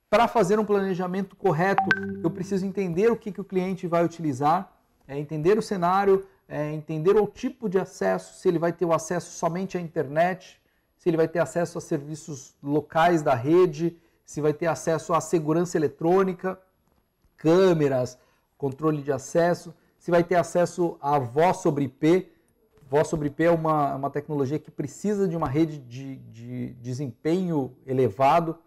para fazer um planejamento correto, eu preciso entender o que o cliente vai utilizar, entender o cenário, entender o tipo de acesso, se ele vai ter o acesso somente à internet, se ele vai ter acesso a serviços locais da rede, se vai ter acesso à segurança eletrônica, câmeras, controle de acesso, se vai ter acesso a voz sobre IP. Voz sobre IP é uma tecnologia que precisa de uma rede de desempenho elevado,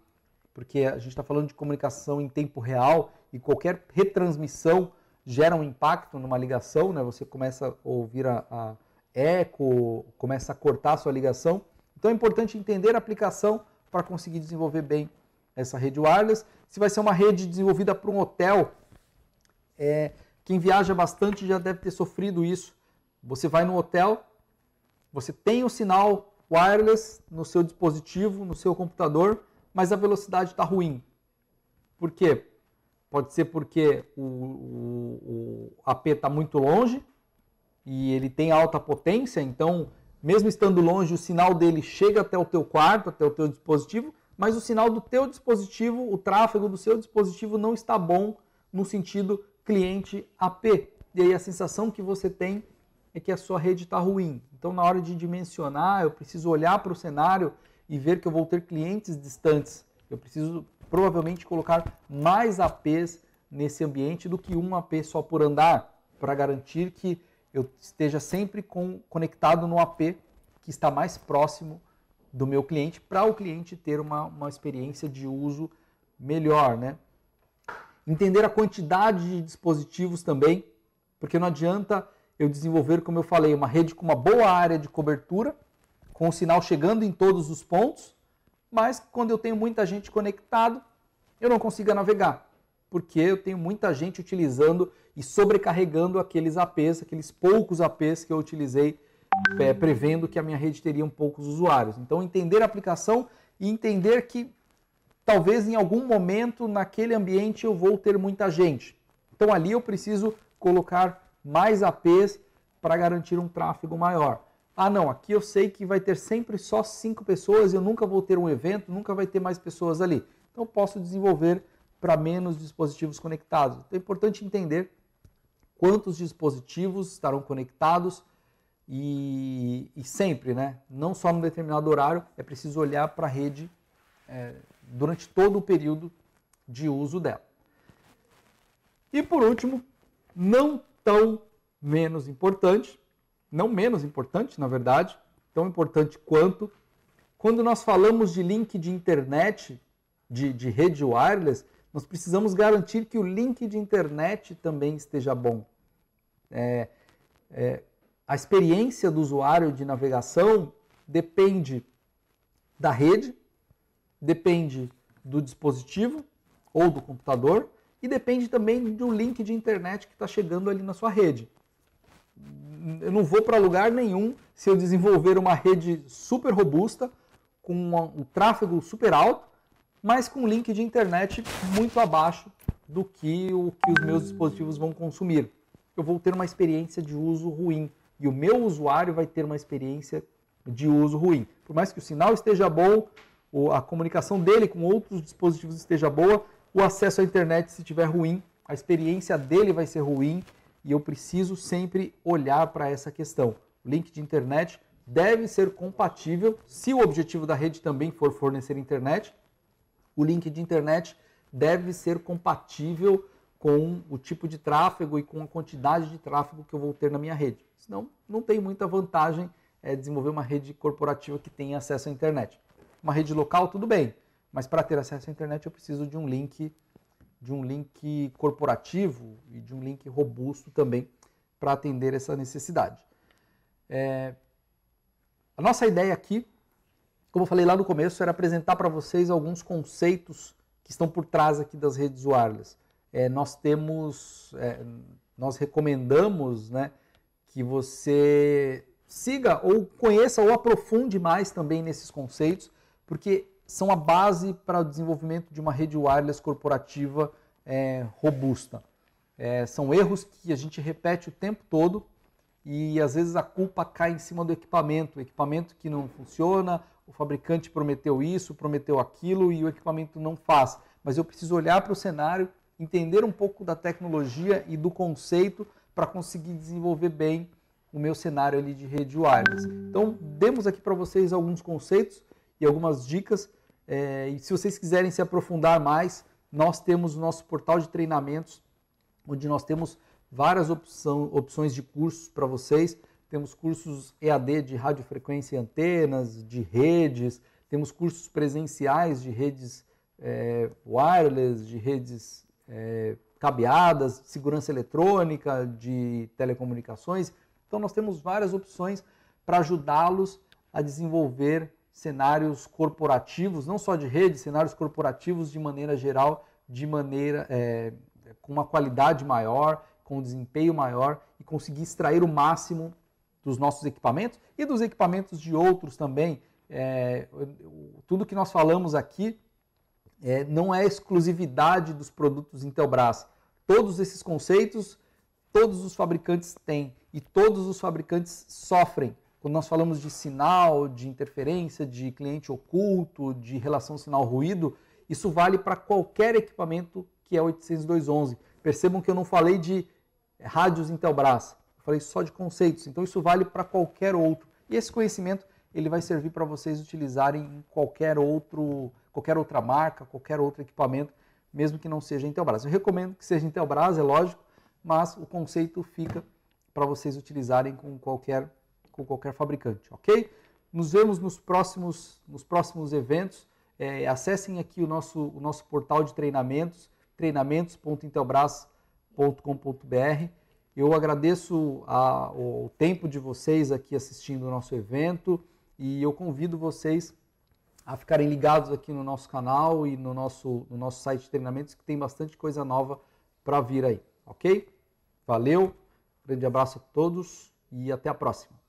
porque a gente está falando de comunicação em tempo real e qualquer retransmissão gera um impacto numa ligação, né? Você começa a ouvir a eco, começa a cortar a sua ligação. Então é importante entender a aplicação para conseguir desenvolver bem essa rede wireless. Se vai ser uma rede desenvolvida para um hotel, quem viaja bastante já deve ter sofrido isso. Você vai no hotel, você tem o sinal wireless no seu dispositivo, no seu computador, mas a velocidade está ruim. Por quê? Pode ser porque o AP está muito longe e ele tem alta potência, então, mesmo estando longe, o sinal dele chega até o teu quarto, até o teu dispositivo, mas o sinal do teu dispositivo, o tráfego do seu dispositivo não está bom no sentido cliente AP. E aí a sensação que você tem é que a sua rede está ruim. Então, na hora de dimensionar, eu preciso olhar para o cenário e ver que eu vou ter clientes distantes. Eu preciso provavelmente colocar mais APs nesse ambiente do que um AP só por andar, para garantir que eu esteja sempre conectado no AP que está mais próximo do meu cliente, para o cliente ter uma experiência de uso melhor, né? Entender a quantidade de dispositivos também, porque não adianta eu desenvolver, como eu falei, uma rede com uma boa área de cobertura, com o sinal chegando em todos os pontos, mas quando eu tenho muita gente conectado, eu não consigo navegar, porque eu tenho muita gente utilizando e sobrecarregando aqueles APs, aqueles poucos APs que eu utilizei, prevendo que a minha rede teria poucos usuários. Então, entender a aplicação e entender que talvez em algum momento naquele ambiente eu vou ter muita gente. Então, ali eu preciso colocar mais APs para garantir um tráfego maior. Ah, não, aqui eu sei que vai ter sempre só 5 pessoas, eu nunca vou ter um evento, nunca vai ter mais pessoas ali. Então, eu posso desenvolver para menos dispositivos conectados. Então, é importante entender quantos dispositivos estarão conectados e sempre, né? Não só num determinado horário, é preciso olhar para a rede durante todo o período de uso dela. E por último, não tão menos importante, não menos importante, na verdade, tão importante quanto, quando nós falamos de link de internet, de rede wireless, nós precisamos garantir que o link de internet também esteja bom. A experiência do usuário de navegação depende da rede, depende do dispositivo ou do computador e depende também do link de internet que está chegando ali na sua rede. Eu não vou para lugar nenhum se eu desenvolver uma rede super robusta, com um tráfego super alto, mas com um link de internet muito abaixo do que os meus dispositivos vão consumir. Eu vou ter uma experiência de uso ruim e o meu usuário vai ter uma experiência de uso ruim. Por mais que o sinal esteja bom, a comunicação dele com outros dispositivos esteja boa, o acesso à internet, se estiver ruim, a experiência dele vai ser ruim e eu preciso sempre olhar para essa questão. O link de internet deve ser compatível, se o objetivo da rede também for fornecer internet, o link de internet deve ser compatível com o tipo de tráfego e com a quantidade de tráfego que eu vou ter na minha rede. Senão, não tem muita vantagem desenvolver uma rede corporativa que tenha acesso à internet. Uma rede local, tudo bem, mas para ter acesso à internet eu preciso de um link corporativo e de um link robusto também para atender essa necessidade. A nossa ideia aqui, como eu falei lá no começo, era apresentar para vocês alguns conceitos que estão por trás aqui das redes wireless. Nós recomendamos, né, que você siga ou conheça ou aprofunde mais também nesses conceitos, porque são a base para o desenvolvimento de uma rede wireless corporativa robusta. São erros que a gente repete o tempo todo e às vezes a culpa cai em cima do equipamento. O equipamento que não funciona, o fabricante prometeu isso, prometeu aquilo e o equipamento não faz. Mas eu preciso olhar para o cenário, entender um pouco da tecnologia e do conceito para conseguir desenvolver bem o meu cenário ali de rede wireless. Então, demos aqui para vocês alguns conceitos e algumas dicas. E se vocês quiserem se aprofundar mais, nós temos o nosso portal de treinamentos, onde nós temos várias opções de cursos para vocês. Temos cursos EAD de radiofrequência e antenas, de redes, temos cursos presenciais de redes wireless, de redes cabeadas, de segurança eletrônica, de telecomunicações. Então nós temos várias opções para ajudá-los a desenvolver cenários corporativos, não só de rede, cenários corporativos de maneira geral, com uma qualidade maior, com um desempenho maior e conseguir extrair o máximo dos nossos equipamentos e dos equipamentos de outros também. Tudo que nós falamos aqui não é exclusividade dos produtos Intelbras. Todos esses conceitos, todos os fabricantes têm e todos os fabricantes sofrem. Quando nós falamos de sinal, de interferência, de cliente oculto, de relação sinal-ruído, isso vale para qualquer equipamento que é 802.11. Percebam que eu não falei de rádios Intelbras, Eu falei só de conceitos, então isso vale para qualquer outro. E esse conhecimento ele vai servir para vocês utilizarem em qualquer outra marca, qualquer outro equipamento, mesmo que não seja Intelbras. Eu recomendo que seja Intelbras, é lógico, mas o conceito fica para vocês utilizarem com qualquer fabricante, ok? Nos vemos nos próximos eventos. Acessem aqui o nosso portal de treinamentos, treinamentos.intelbras.com.br. Eu agradeço o tempo de vocês aqui assistindo o nosso evento e eu convido vocês a ficarem ligados aqui no nosso canal e no nosso site de treinamentos, que tem bastante coisa nova para vir aí, ok? Valeu, grande abraço a todos e até a próxima.